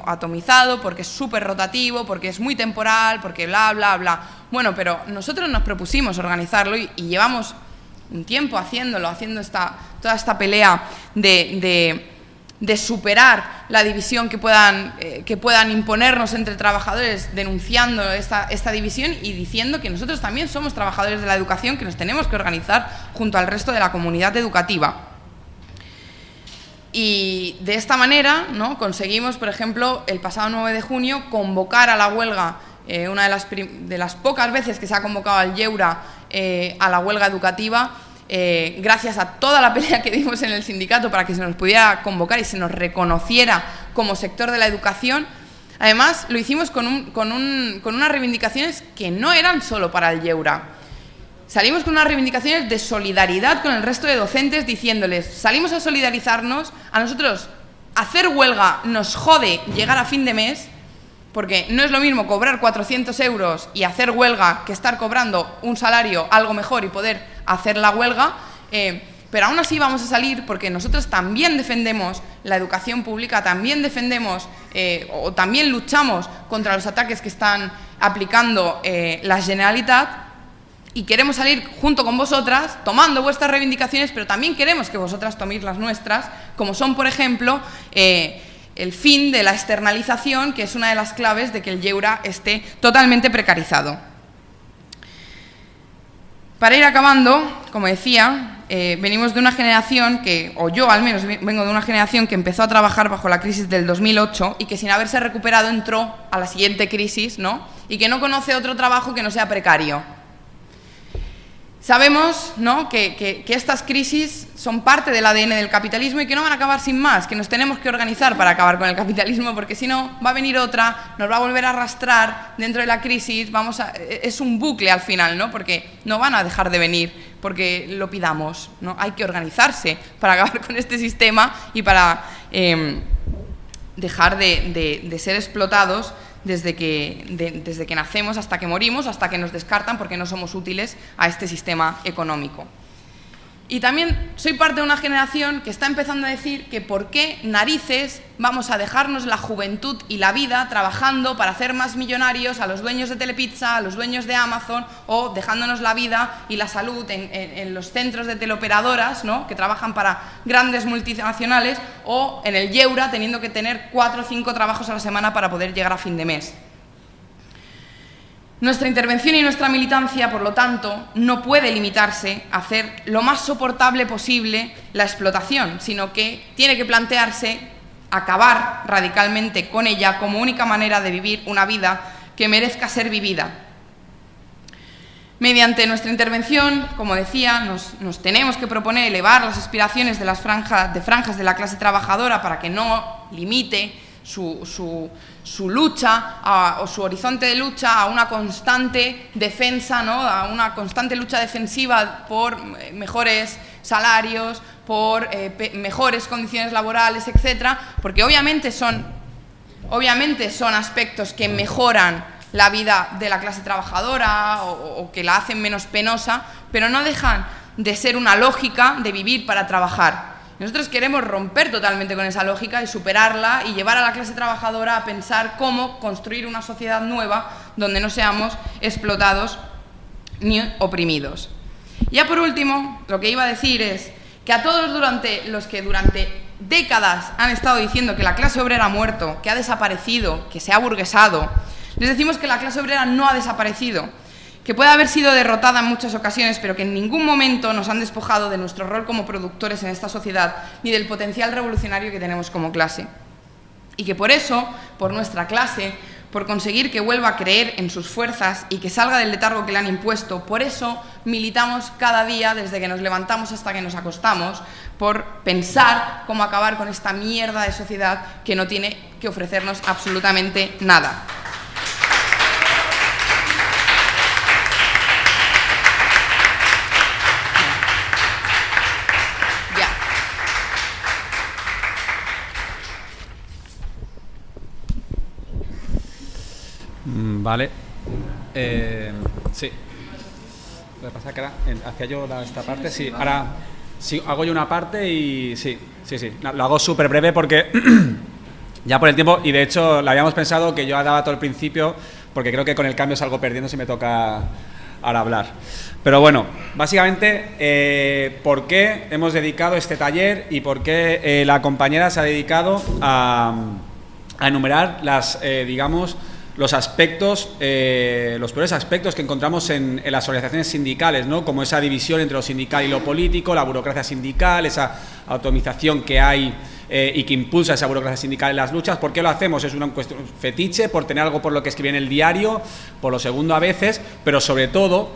atomizado, porque es súper rotativo, porque es muy temporal, porque bla, bla, bla. Bueno, pero nosotros nos propusimos organizarlo y llevamos un tiempo haciendo toda esta pelea de superar la división que puedan imponernos entre trabajadores, denunciando esta división y diciendo que nosotros también somos trabajadores de la educación, que nos tenemos que organizar junto al resto de la comunidad educativa. Y de esta manera, ¿no?, conseguimos, por ejemplo, el pasado 9 de junio, convocar a la huelga una de las pocas veces que se ha convocado al Lleura a la huelga educativa, gracias a toda la pelea que dimos en el sindicato para que se nos pudiera convocar y se nos reconociera como sector de la educación. Además, lo hicimos con unas reivindicaciones que no eran solo para el Lleura. Salimos con unas reivindicaciones de solidaridad con el resto de docentes, diciéndoles, salimos a solidarizarnos, a nosotros hacer huelga nos jode llegar a fin de mes, porque no es lo mismo cobrar 400 euros y hacer huelga que estar cobrando un salario algo mejor y poder hacer la huelga, pero aún así vamos a salir porque nosotros también defendemos la educación pública, también defendemos o también luchamos contra los ataques que están aplicando la Generalitat, y queremos salir junto con vosotras tomando vuestras reivindicaciones, pero también queremos que vosotras toméis las nuestras, como son, por ejemplo, el fin de la externalización, que es una de las claves de que el Lleura esté totalmente precarizado. Para ir acabando, como decía, venimos de una generación que, o yo al menos vengo de una generación que empezó a trabajar bajo la crisis del 2008 y que sin haberse recuperado entró a la siguiente crisis, ¿no? Y que no conoce otro trabajo que no sea precario. Sabemos, ¿no?, que estas crisis son parte del ADN del capitalismo y que no van a acabar sin más, que nos tenemos que organizar para acabar con el capitalismo, porque si no va a venir otra, nos va a volver a arrastrar dentro de la crisis, es un bucle al final, ¿no?, porque no van a dejar de venir porque lo pidamos, ¿no? Hay que organizarse para acabar con este sistema y para dejar de ser explotados desde que nacemos hasta que morimos, hasta que nos descartan porque no somos útiles a este sistema económico. Y también soy parte de una generación que está empezando a decir que por qué narices vamos a dejarnos la juventud y la vida trabajando para hacer más millonarios a los dueños de Telepizza, a los dueños de Amazon, o dejándonos la vida y la salud en los centros de teleoperadoras, ¿no?, que trabajan para grandes multinacionales, o en el Lleura teniendo que tener 4 o 5 trabajos a la semana para poder llegar a fin de mes. Nuestra intervención y nuestra militancia, por lo tanto, no puede limitarse a hacer lo más soportable posible la explotación, sino que tiene que plantearse acabar radicalmente con ella como única manera de vivir una vida que merezca ser vivida. Mediante nuestra intervención, como decía, nos tenemos que proponer elevar las aspiraciones de las franjas de la clase trabajadora para que no limite su lucha o su horizonte de lucha a una constante defensa, ¿no?, a una constante lucha defensiva por mejores salarios, por mejores condiciones laborales, etcétera, porque obviamente son aspectos que mejoran la vida de la clase trabajadora o que la hacen menos penosa, pero no dejan de ser una lógica de vivir para trabajar. Nosotros queremos romper totalmente con esa lógica y superarla y llevar a la clase trabajadora a pensar cómo construir una sociedad nueva donde no seamos explotados ni oprimidos. Ya por último, lo que iba a decir es que a todos los que durante décadas han estado diciendo que la clase obrera ha muerto, que ha desaparecido, que se ha aburguesado, les decimos que la clase obrera no ha desaparecido, que puede haber sido derrotada en muchas ocasiones, pero que en ningún momento nos han despojado de nuestro rol como productores en esta sociedad, ni del potencial revolucionario que tenemos como clase. Y que por eso, por nuestra clase, por conseguir que vuelva a creer en sus fuerzas y que salga del letargo que le han impuesto, por eso militamos cada día, desde que nos levantamos hasta que nos acostamos, por pensar cómo acabar con esta mierda de sociedad que no tiene que ofrecernos absolutamente nada. Vale. Sí. Lo que pasa es que ahora hacía yo esta parte, sí. Ahora sí, hago yo una parte y sí. Lo hago súper breve porque ya por el tiempo, y de hecho lo habíamos pensado que yo daba todo el principio, porque creo que con el cambio salgo perdiendo si me toca ahora hablar. Pero bueno, básicamente, ¿por qué hemos dedicado este taller y por qué la compañera se ha dedicado a enumerar las, digamos, los peores aspectos que encontramos en las organizaciones sindicales, ¿no? Como esa división entre lo sindical y lo político, la burocracia sindical, esa atomización que hay y que impulsa esa burocracia sindical en las luchas. ¿Por qué lo hacemos? Es una cuestión fetiche, por tener algo por lo que escribir en el diario, por lo segundo a veces, pero sobre todo,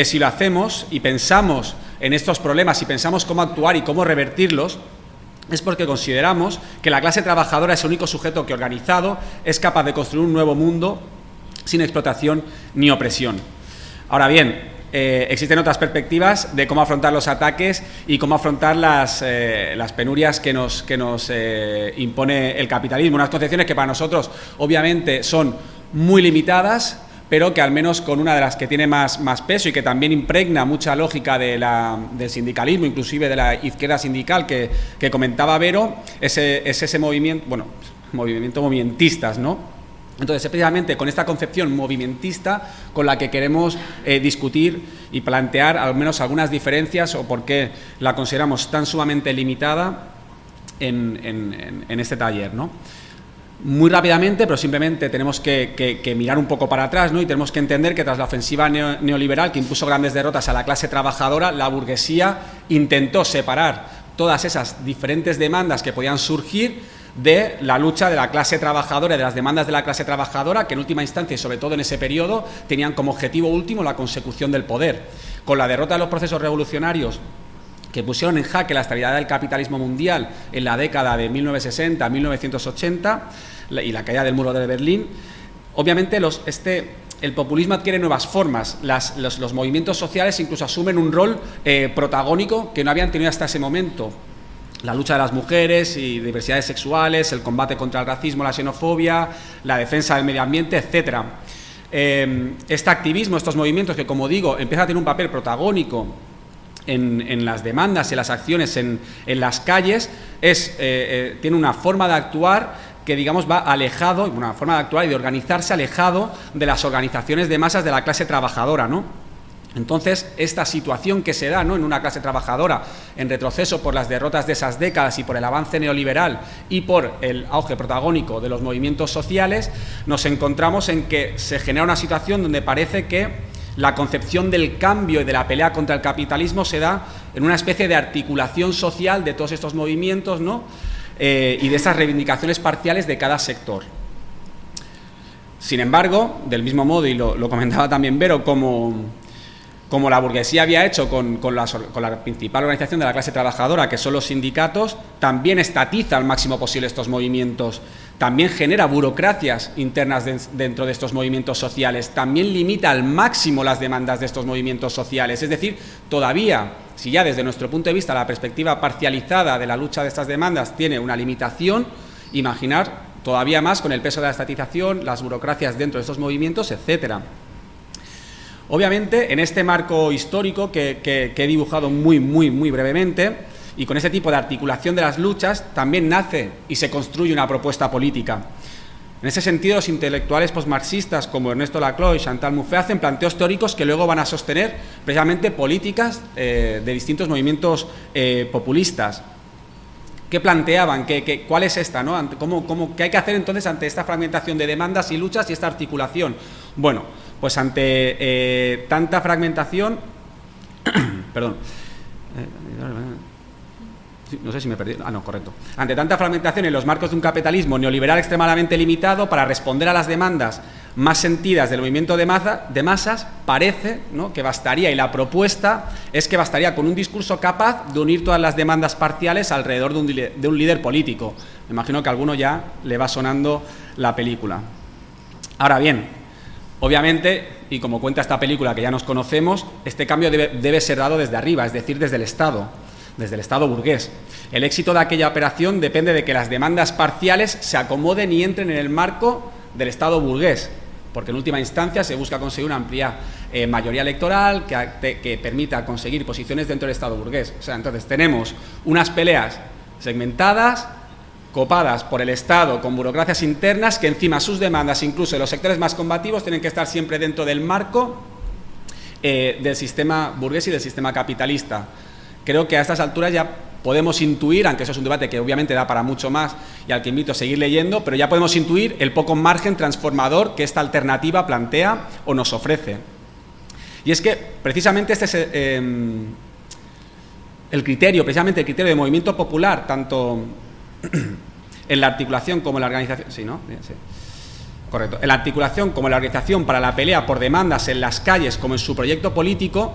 si lo hacemos y pensamos en estos problemas y pensamos cómo actuar y cómo revertirlos, es porque consideramos que la clase trabajadora es el único sujeto que, organizado, es capaz de construir un nuevo mundo sin explotación ni opresión. Ahora bien, existen otras perspectivas de cómo afrontar los ataques y cómo afrontar las penurias que nos impone el capitalismo. Unas concepciones que para nosotros, obviamente, son muy limitadas, pero que al menos con una de las que tiene más peso y que también impregna mucha lógica del sindicalismo, inclusive de la izquierda sindical que comentaba Vero, es ese movimentistas, ¿no? Entonces, es precisamente con esta concepción movimentista con la que queremos discutir y plantear al menos algunas diferencias o por qué la consideramos tan sumamente limitada en este taller, ¿no? Muy rápidamente, pero simplemente tenemos que mirar un poco para atrás, ¿no? Y tenemos que entender que tras la ofensiva neoliberal que impuso grandes derrotas a la clase trabajadora, la burguesía intentó separar todas esas diferentes demandas que podían surgir de la lucha de la clase trabajadora y de las demandas de la clase trabajadora, que en última instancia y sobre todo en ese periodo tenían como objetivo último la consecución del poder. Con la derrota de los procesos revolucionarios que pusieron en jaque la estabilidad del capitalismo mundial en la década de 1960 a 1980 y la caída del muro de Berlín, obviamente el populismo adquiere nuevas formas. Los movimientos sociales incluso asumen un rol protagónico que no habían tenido hasta ese momento. La lucha de las mujeres y diversidades sexuales, el combate contra el racismo, la xenofobia, la defensa del medio ambiente, etcétera. Este activismo, estos movimientos que, como digo, empiezan a tener un papel protagónico en las demandas y en las acciones en las calles, tiene una forma de actuar que, digamos, va alejado, una forma de actuar y de organizarse alejado de las organizaciones de masas de la clase trabajadora, ¿no? Entonces, esta situación que se da, ¿no?, en una clase trabajadora en retroceso por las derrotas de esas décadas y por el avance neoliberal y por el auge protagónico de los movimientos sociales, nos encontramos en que se genera una situación donde parece que la concepción del cambio y de la pelea contra el capitalismo se da en una especie de articulación social de todos estos movimientos, ¿no?, y de esas reivindicaciones parciales de cada sector. Sin embargo, del mismo modo, y lo comentaba también Vero, como la burguesía había hecho con la principal organización de la clase trabajadora, que son los sindicatos, también estatiza al máximo posible estos movimientos, también genera burocracias internas dentro de estos movimientos sociales, también limita al máximo las demandas de estos movimientos sociales. Es decir, todavía, si ya desde nuestro punto de vista la perspectiva parcializada de la lucha de estas demandas tiene una limitación, imaginar todavía más con el peso de la estatización, las burocracias dentro de estos movimientos, etcétera. Obviamente, en este marco histórico que he dibujado muy brevemente, y con este tipo de articulación de las luchas, también nace y se construye una propuesta política. En ese sentido, los intelectuales postmarxistas como Ernesto Laclau y Chantal Mouffe hacen planteos teóricos que luego van a sostener precisamente políticas de distintos movimientos populistas. ¿Qué planteaban? ¿Cuál es esta, ¿no? ¿Qué hay que hacer entonces ante esta fragmentación de demandas y luchas y esta articulación? Bueno, pues ante tanta fragmentación, perdón, no sé si me he perdido, correcto. Ante tanta fragmentación en los marcos de un capitalismo neoliberal extremadamente limitado, para responder a las demandas más sentidas del movimiento de masas, parece, ¿no?, que bastaría, y la propuesta es que bastaría con un discurso capaz de unir todas las demandas parciales alrededor de un líder político. Me imagino que a alguno ya le va sonando la película. Ahora bien, obviamente, y como cuenta esta película que ya nos conocemos, este cambio debe ser dado desde arriba, es decir, desde el Estado burgués. El éxito de aquella operación depende de que las demandas parciales se acomoden y entren en el marco del Estado burgués, porque en última instancia se busca conseguir una amplia mayoría electoral que permita conseguir posiciones dentro del Estado burgués. O sea, entonces tenemos unas peleas segmentadas, copadas por el Estado, con burocracias internas, que encima sus demandas, incluso de los sectores más combativos, tienen que estar siempre dentro del marco del sistema burgués y del sistema capitalista. Creo que a estas alturas ya podemos intuir, aunque eso es un debate que obviamente da para mucho más y al que invito a seguir leyendo, pero ya podemos intuir el poco margen transformador que esta alternativa plantea o nos ofrece. Y es que precisamente este es el criterio de movimiento popular, tanto en la articulación como en la organización. Sí, ¿no? Sí. Correcto. En la articulación como en la organización para la pelea por demandas en las calles como en su proyecto político,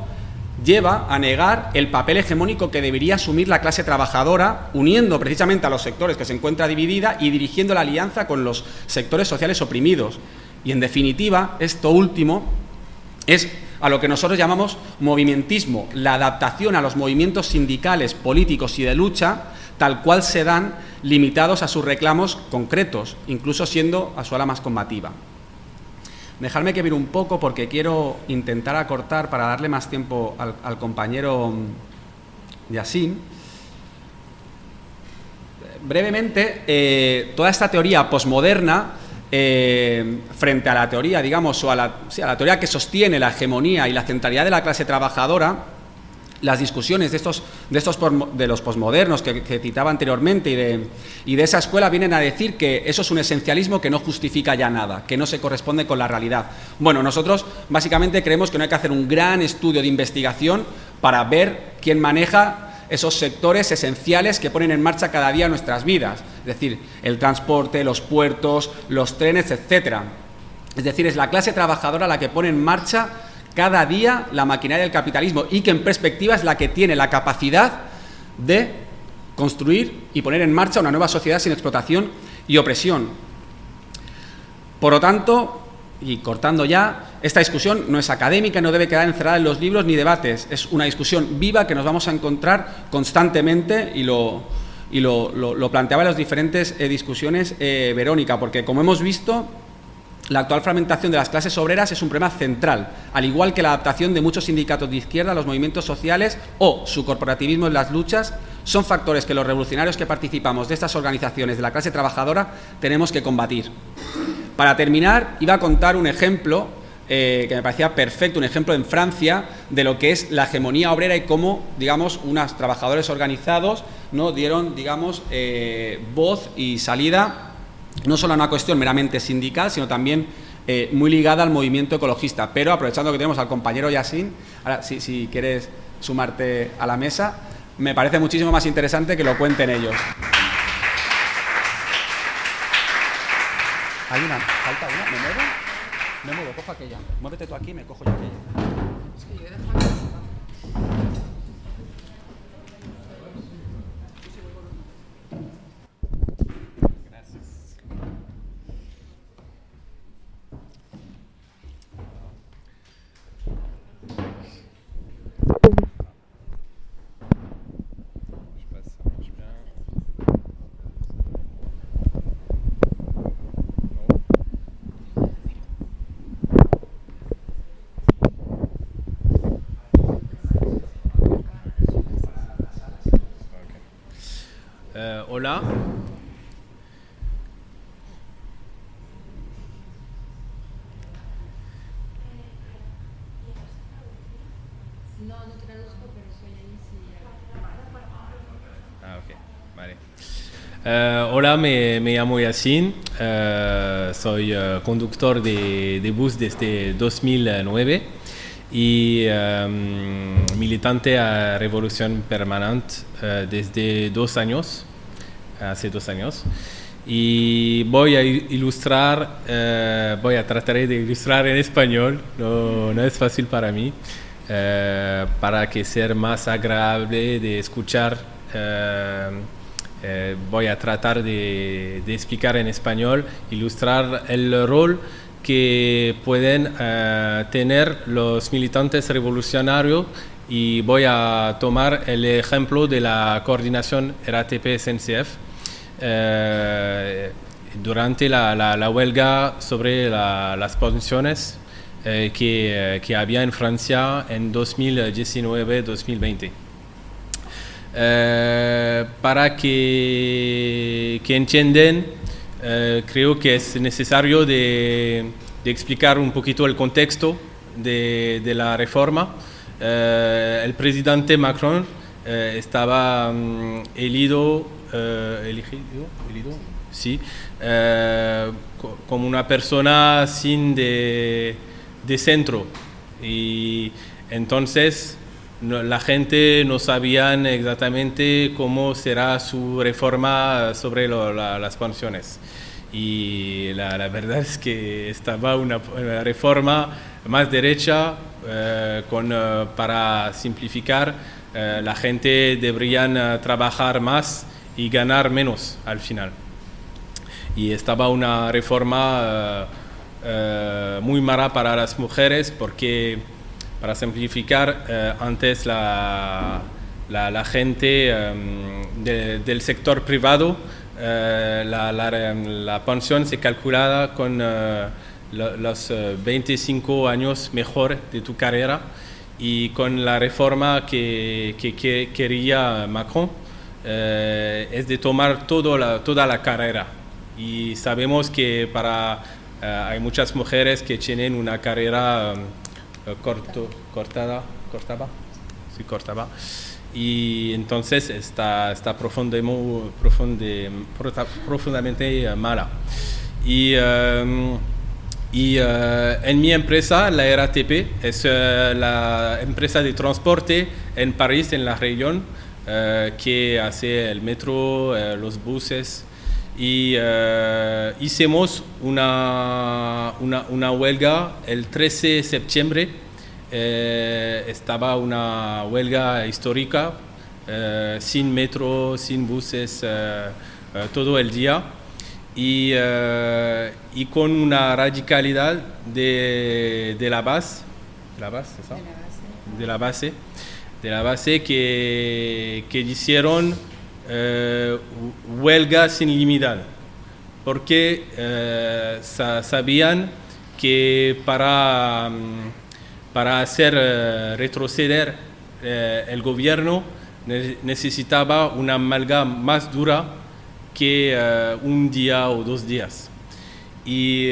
lleva a negar el papel hegemónico que debería asumir la clase trabajadora, uniendo precisamente a los sectores que se encuentra dividida y dirigiendo la alianza con los sectores sociales oprimidos. Y en definitiva, esto último es a lo que nosotros llamamos movimentismo, la adaptación a los movimientos sindicales, políticos y de lucha, tal cual se dan, limitados a sus reclamos concretos, incluso siendo a su ala más combativa. Dejadme que mire un poco porque quiero intentar acortar para darle más tiempo al compañero Yassin. Brevemente, toda esta teoría posmoderna, frente a la teoría, digamos, o a la teoría que sostiene la hegemonía y la centralidad de la clase trabajadora, las discusiones de los posmodernos que citaba anteriormente y de esa escuela vienen a decir que eso es un esencialismo que no justifica ya nada, que no se corresponde con la realidad. Bueno, nosotros básicamente creemos que no hay que hacer un gran estudio de investigación para ver quién maneja esos sectores esenciales que ponen en marcha cada día nuestras vidas, es decir, el transporte, los puertos, los trenes, etcétera. Es decir, es la clase trabajadora la que pone en marcha cada día la maquinaria del capitalismo y que en perspectiva es la que tiene la capacidad de construir y poner en marcha una nueva sociedad sin explotación y opresión. Por lo tanto, y cortando ya, esta discusión no es académica, no debe quedar encerrada en los libros ni debates, es una discusión viva que nos vamos a encontrar constantemente y lo planteaba en las diferentes discusiones Verónica, porque como hemos visto, la actual fragmentación de las clases obreras es un problema central, al igual que la adaptación de muchos sindicatos de izquierda a los movimientos sociales o su corporativismo en las luchas, son factores que los revolucionarios que participamos de estas organizaciones de la clase trabajadora tenemos que combatir. Para terminar, iba a contar un ejemplo que me parecía perfecto, un ejemplo en Francia de lo que es la hegemonía obrera y cómo, digamos, unos trabajadores organizados, ¿no?, dieron, digamos, voz y salida no solo a una cuestión meramente sindical, sino también muy ligada al movimiento ecologista. Pero aprovechando que tenemos al compañero Yassin, ahora si quieres sumarte a la mesa, me parece muchísimo más interesante que lo cuenten ellos. Hay una, falta una, me muevo, cojo aquella. Muévete tú aquí y me cojo yo aquella. Es que yo he dejado... Hola. No traduzco, pero soy ahí sí. Ok, vale. Hola, me llamo Yassin, soy conductor de bus desde 2009 y militante a Revolución Permanente desde hace 2 años. Y voy a tratar de ilustrar en español, no es fácil para mí, para que sea más agradable de escuchar. Voy a tratar de explicar en español, ilustrar el rol que pueden tener los militantes revolucionarios, y voy a tomar el ejemplo de la coordinación RATP-SNCF durante la huelga sobre las pensiones que había en Francia en 2019-2020. Para que entiendan, creo que es necesario de explicar un poquito el contexto de la reforma. El presidente Macron estaba elegido, sí, como una persona sin de centro. Y entonces la gente no sabía exactamente cómo será su reforma sobre las pensiones. Y la verdad es que estaba una reforma más derecha para simplificar. La gente debería trabajar más y ganar menos al final. Y estaba una reforma muy mala para las mujeres porque, para simplificar, antes la gente del sector privado, la pensión se calculaba con los 25 años mejor de tu carrera, y con la reforma que quería Macron es de tomar toda la carrera. Y sabemos que hay muchas mujeres que tienen una carrera cortada, y entonces está profundamente mala. Y en mi empresa, la RATP, es la empresa de transporte en París, en la región, que hace el metro, los buses. Y hicimos una huelga el 13 de septiembre. Estaba una huelga histórica, sin metro, sin buses, todo el día. Y con una radicalidad de la base que hicieron huelga sin límite, porque sabían que para hacer retroceder el gobierno necesitaba una huelga más dura que un día o 2 días. Y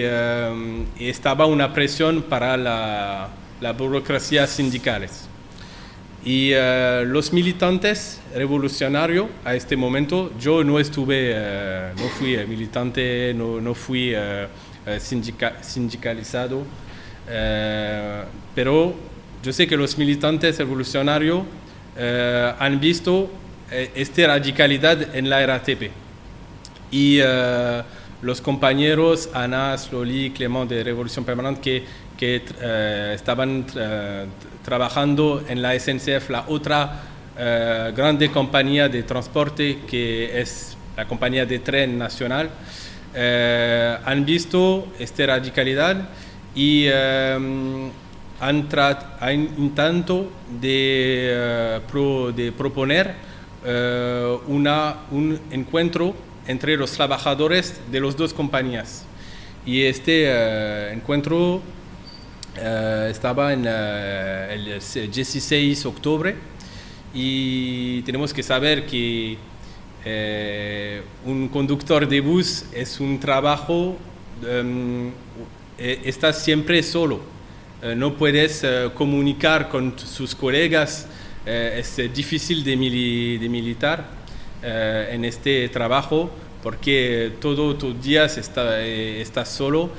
estaba una presión para la burocracia sindicales. Y los militantes revolucionarios a este momento, yo no fui militante, no fui sindicalizado, pero yo sé que los militantes revolucionarios han visto esta radicalidad en la RATP. Y los compañeros Ana, Sloli, Clément de Revolución Permanente que estaban trabajando en la SNCF, la otra grande compañía de transporte que es la compañía de tren nacional, han visto esta radicalidad y han intentado de proponer un encuentro entre los trabajadores de las dos compañías. Y este encuentro estaba en el 16 de octubre, y tenemos que saber que un conductor de bus es un trabajo, estás siempre solo, no puedes comunicar con sus colegas, es difícil de militar en este trabajo, porque todos tus días estás solo,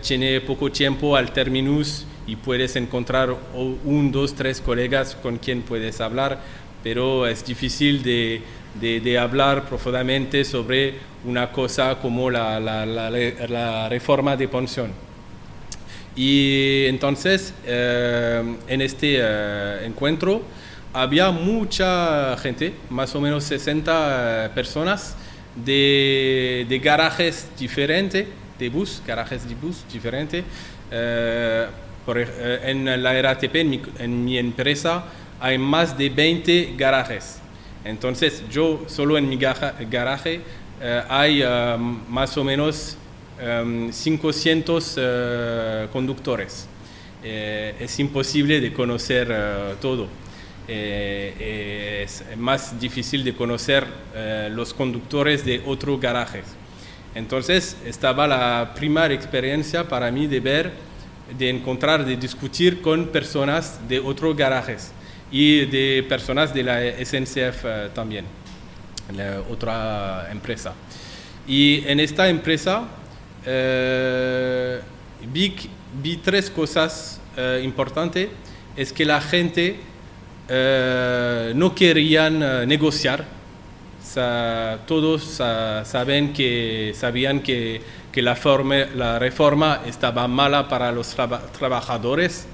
tiene poco tiempo al terminus y puedes encontrar 1, 2, 3 colegas con quien puedes hablar, pero es difícil de hablar profundamente sobre una cosa como la reforma de pensión. Y entonces en este encuentro había mucha gente, más o menos 60 personas de garajes diferentes, garajes de bus diferentes. En la RATP, en mi empresa, hay más de 20 garajes. Entonces, yo solo en mi garaje hay más o menos 500 conductores. Es imposible de conocer todo. Es más difícil de conocer los conductores de otros garajes. Entonces, estaba la primera experiencia para mí de encontrar, de discutir con personas de otros garajes. y de personas de la SNCF también, la otra empresa. Y en esta empresa vi tres cosas importantes. Es que la gente no querían negociar. Todos sabían que la reforma estaba mala para los trabajadores.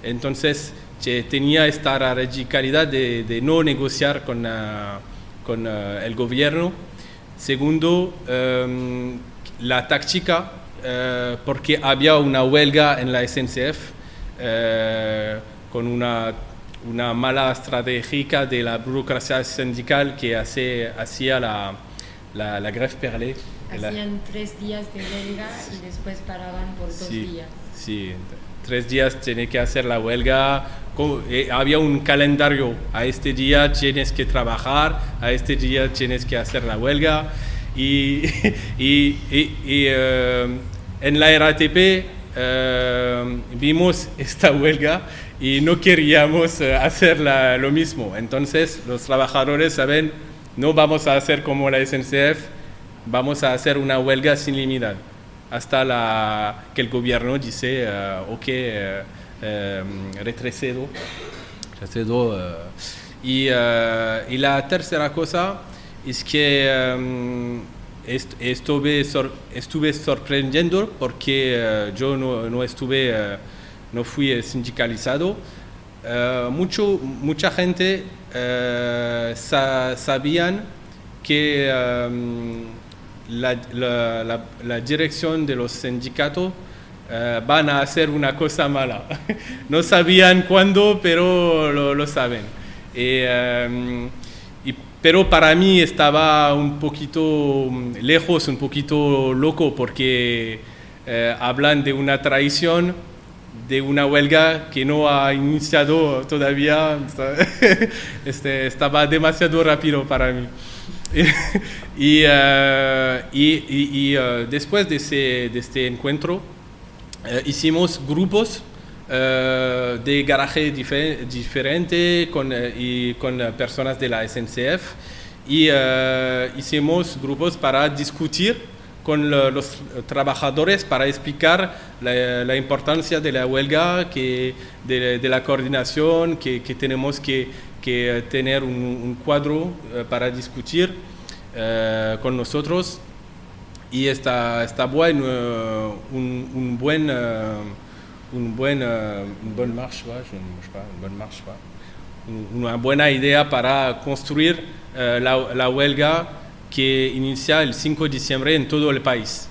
Entonces tenía esta radicalidad de no negociar con el gobierno. Segundo, la táctica, porque había una huelga en la SNCF con una mala estrategia de la burocracia sindical que hacía la grève perlée. Hacían 3 días de huelga y después paraban por 2 días. Sí, 3 días tiene que hacer la huelga. Había un calendario. A este día tienes que trabajar, a este día tienes que hacer la huelga. Y en la RATP vimos esta huelga y no queríamos hacer lo mismo. Entonces los trabajadores saben, no vamos a hacer como la SNCF, vamos a hacer una huelga sin límite hasta que el gobierno dice ok, retrocedo. Y la tercera cosa es que estuve sorprendiendo porque yo no fui sindicalizado. Mucha gente sabían que la dirección de los sindicatos van a hacer una cosa mala. No sabían cuándo, pero lo saben. Pero para mí estaba un poquito lejos, un poquito loco, porque hablan de una traición, de una huelga que no ha iniciado todavía. Estaba demasiado rápido para mí. y después de este encuentro hicimos grupos de garaje diferente con personas de la SNCF y hicimos grupos para discutir con los trabajadores para explicar la importancia de la huelga, de la coordinación, que tenemos que tener un cuadro para discutir con nosotros. Y está bueno, un buen una buena idea para construir la huelga que inicia el 5 de diciembre en todo el país.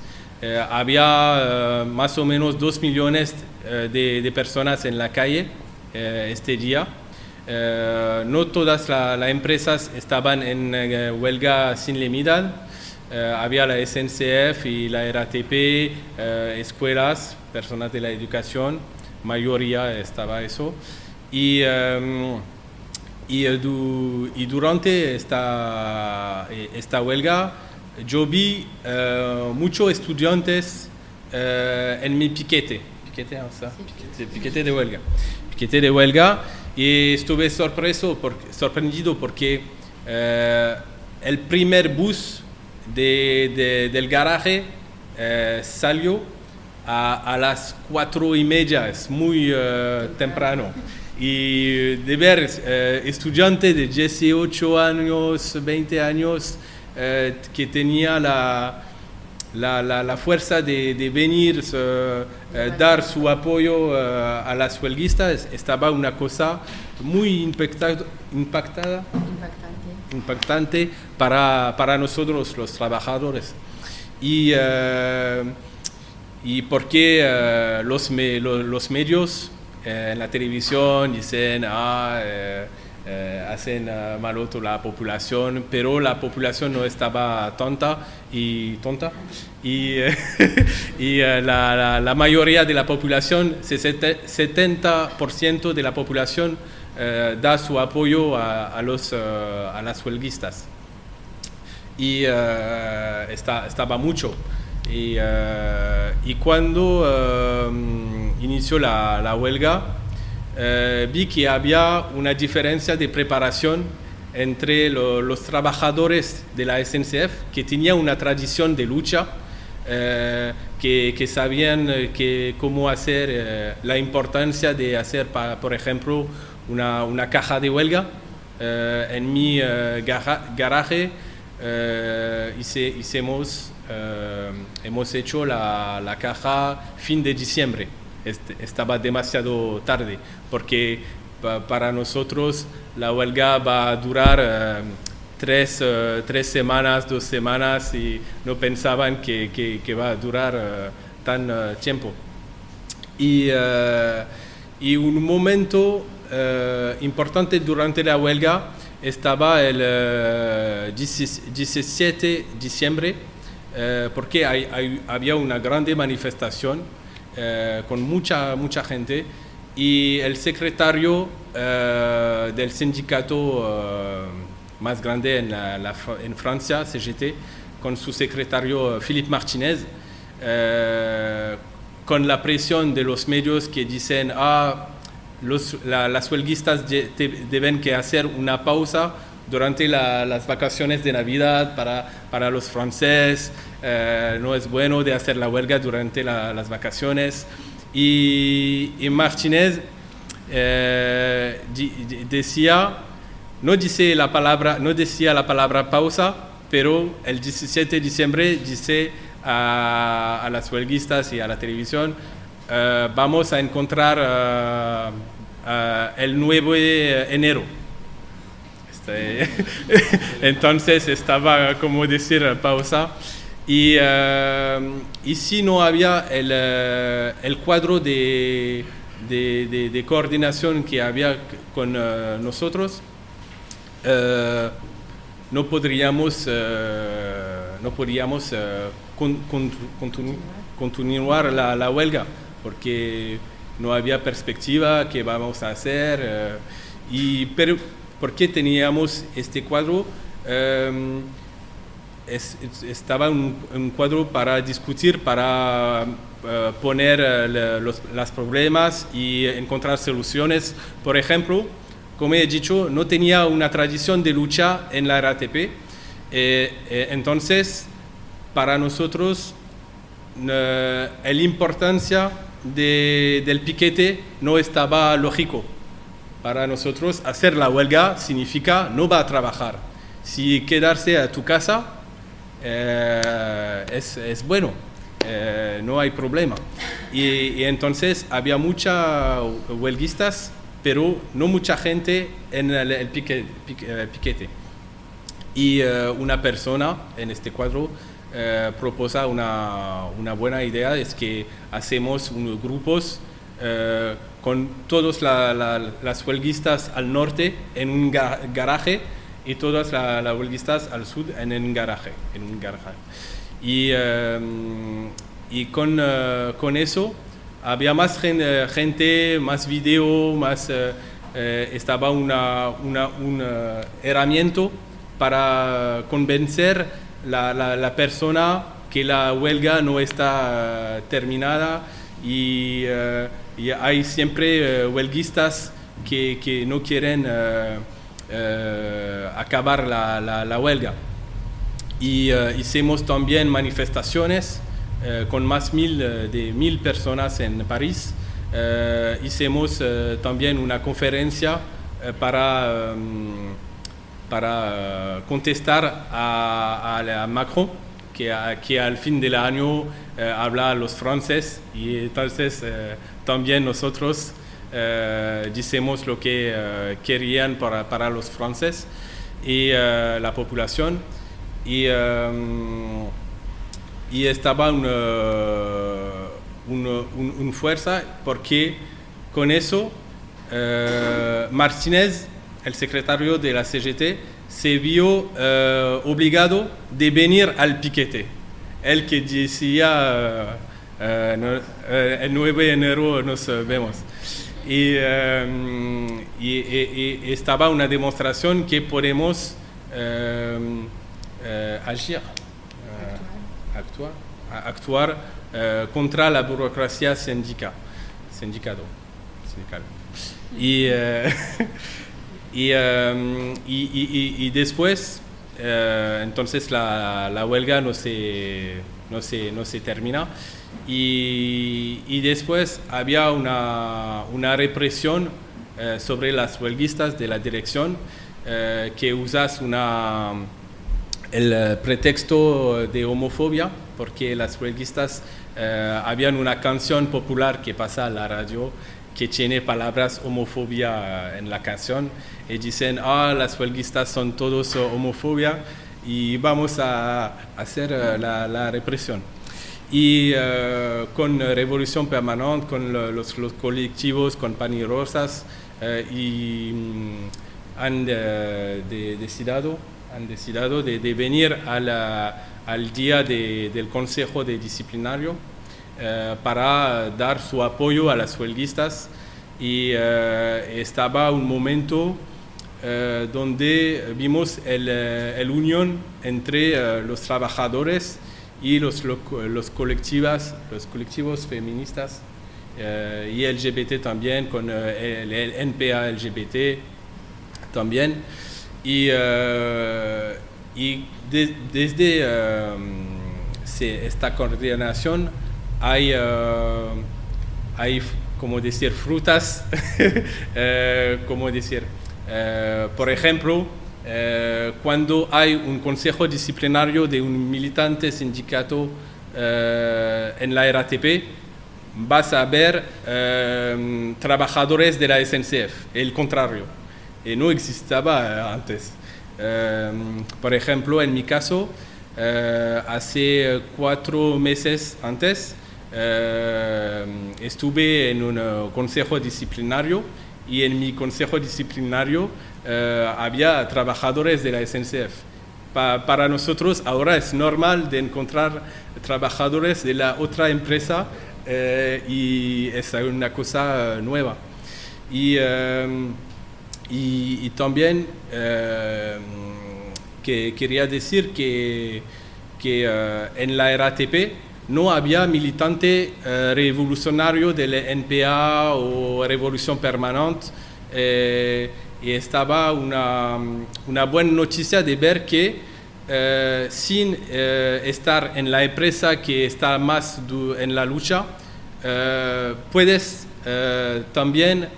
Había más o menos 2 millones de personas en la calle este día. No todas las empresas estaban en huelga sin límite. Había la SNCF y la RATP, escuelas, personas de la educación, mayoría estaba eso. Y durante esta huelga yo vi muchos estudiantes en mi piquete de huelga, y estuve sorprendido porque el primer bus del garaje salió a las 4:30, es muy temprano. Y de ver estudiantes de 18 años, 20 años, que tenía la fuerza de venir, dar su apoyo a las huelguistas, estaba una cosa muy impactante para nosotros los trabajadores. Y porque los medios en la televisión dicen hacen maloto la población, pero la población no estaba tonta y la mayoría de la población, 70% de la población da su apoyo a las huelguistas. Y estaba mucho. Y cuando inició la huelga, vi que había una diferencia de preparación entre los trabajadores de la SNCF, que tenían una tradición de lucha, que sabían cómo hacer, la importancia de hacer, por ejemplo, una caja de huelga. En mi garaje hemos hecho la caja fin de diciembre. Estaba demasiado tarde, porque para nosotros la huelga va a durar 3 semanas, 2 semanas, y no pensaban que va a durar tan tiempo. Y un momento importante durante la huelga estaba el 17 de diciembre, porque había una grande manifestación con mucha gente, y el secretario del sindicato más grande en Francia, CGT, con su secretario Philippe Martinez, con la presión de los medios que dicen las huelguistas deben que hacer una pausa durante las vacaciones de Navidad para los franceses, no es bueno de hacer la huelga durante las vacaciones. Y Martínez no decía la palabra pausa, pero el 17 de diciembre dice a las huelguistas y a la televisión, vamos a encontrar el 9 de enero. Entonces estaba como decir pausa. Y si no había el cuadro de coordinación que había con nosotros, no podríamos continuar la huelga, porque no había perspectiva qué vamos a hacer. Pero ¿por qué teníamos este cuadro? Estaba un cuadro para discutir, para poner los problemas y encontrar soluciones. Por ejemplo, como he dicho, no tenía una tradición de lucha en la RATP. Entonces, para nosotros, la importancia del piquete no estaba lógico. Para nosotros, hacer la huelga significa no va a trabajar. Si quedarse a tu casa, es bueno, no hay problema. Y entonces había muchas huelguistas, pero no mucha gente en el piquete. Y una persona en este cuadro proposa una buena idea, es que hacemos unos grupos con todas las huelguistas al norte en un garaje, y todas las huelguistas al sur en un garaje. Y con eso había más gente, más video, estaba un herramienta para convencer la persona que la huelga no está terminada, y hay siempre huelguistas que no quieren acabar la huelga. Y hicimos también manifestaciones con más de 1000 personas en París. Hicimos también una conferencia para contestar a Macron, que al fin del año habla a los franceses, y entonces también nosotros decimos lo que querían para los franceses y la población. Y estaba una fuerza, porque con eso Martínez, el secretario de la CGT, se vio obligado de venir al piquete. Él que decía el 9 de enero nos vemos. Y estaba una demostración que podemos actuar contra la burocracia sindical. Y después, entonces la huelga no se termina. Y después había una represión sobre las huelguistas de la dirección, que usas el pretexto de homofobia, porque las huelguistas habían una canción popular que pasa a la radio que tiene palabras homofobia en la canción, y dicen, las huelguistas son todos homofobia y vamos a hacer la represión. Y con Revolución Permanente, con los colectivos, con Pan y Rosas, han decidido de venir al día del Consejo de Disciplinario para dar su apoyo a las huelguistas, y estaba un momento donde vimos el unión entre los trabajadores y los colectivos feministas y LGBT también, con el NPA LGBT también, y desde esta coordinación hay como decir, frutas, como decir, por ejemplo, cuando hay un consejo disciplinario de un militante sindicato en la RATP, vas a ver trabajadores de la SNCF, el contrario, y no existaba antes. Por ejemplo, en mi caso, hace 4 meses antes, estuve en un consejo disciplinario, y en mi consejo disciplinario había trabajadores de la SNCF. Para nosotros ahora es normal de encontrar trabajadores de la otra empresa, y es una cosa nueva. Y también que quería decir que en la RATP no había militante revolucionario del NPA o Revolución Permanente, y estaba una buena noticia de ver que sin estar en la empresa que está más en la lucha, puedes también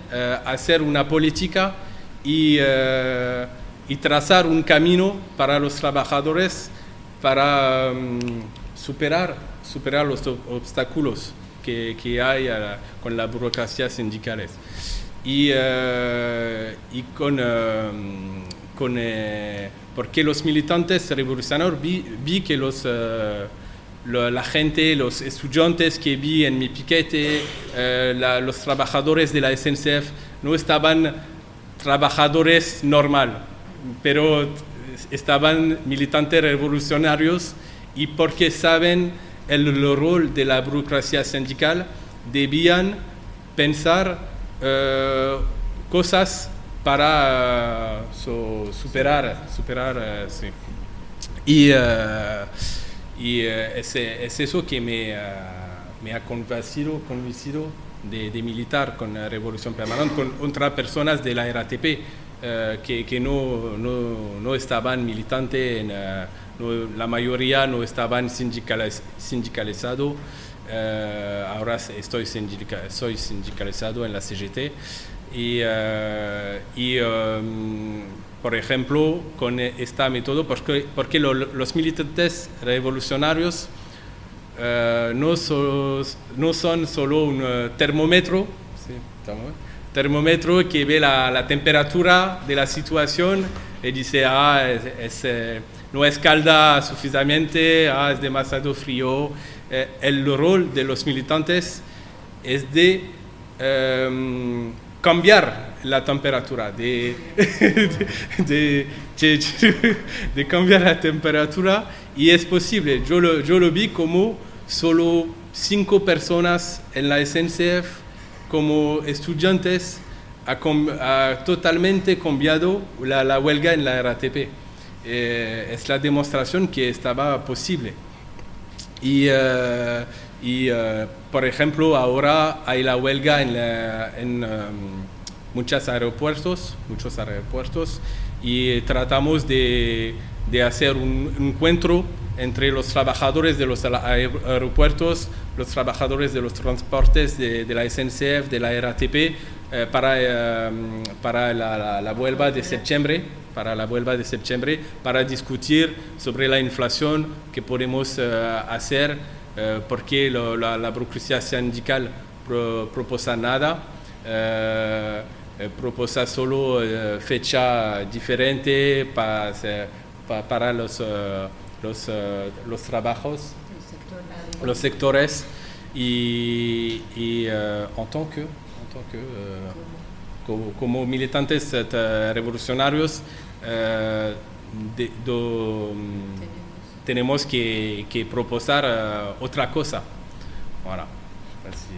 hacer una política y trazar un camino para los trabajadores para superar los obstáculos que hay con la burocracia sindicales. Porque los militantes revolucionarios vi que la gente, los estudiantes que vi en mi piquete, los trabajadores de la SNCF, no estaban trabajadores normal, pero estaban militantes revolucionarios, y porque saben el rol de la burocracia sindical, debían pensar cosas para superar, sí. Y es eso que me ha convencido de militar con la Revolución Permanente, con otras personas de la RATP que no estaban militantes, la mayoría no estaban sindicalizados. Ahora soy sindicalizado en la CGT, por ejemplo, con este método, porque los militantes revolucionarios no son solo un termómetro, ¿sí? Termómetro que ve la temperatura de la situación y dice, no escalda suficientemente, es demasiado frío. El rol de los militantes es de cambiar la temperatura, de cambiar la temperatura, y es posible. Yo lo vi como solo 5 personas en la SNCF, como estudiantes, ha totalmente cambiado la huelga en la RATP. Es la demostración que estaba posible. Por ejemplo, ahora hay la huelga muchos aeropuertos, y tratamos de hacer un encuentro entre los trabajadores de los aeropuertos, los trabajadores de los transportes de la SNCF, de la RATP, para la huelga de septiembre, para discutir sobre la inflación que podemos hacer, porque la burocracia sindical proposa nada, proposa solo fecha diferente para los trabajos, los sectores, y en tant que como militantes revolucionarios tenemos que proponer otra cosa. Voilà. Merci.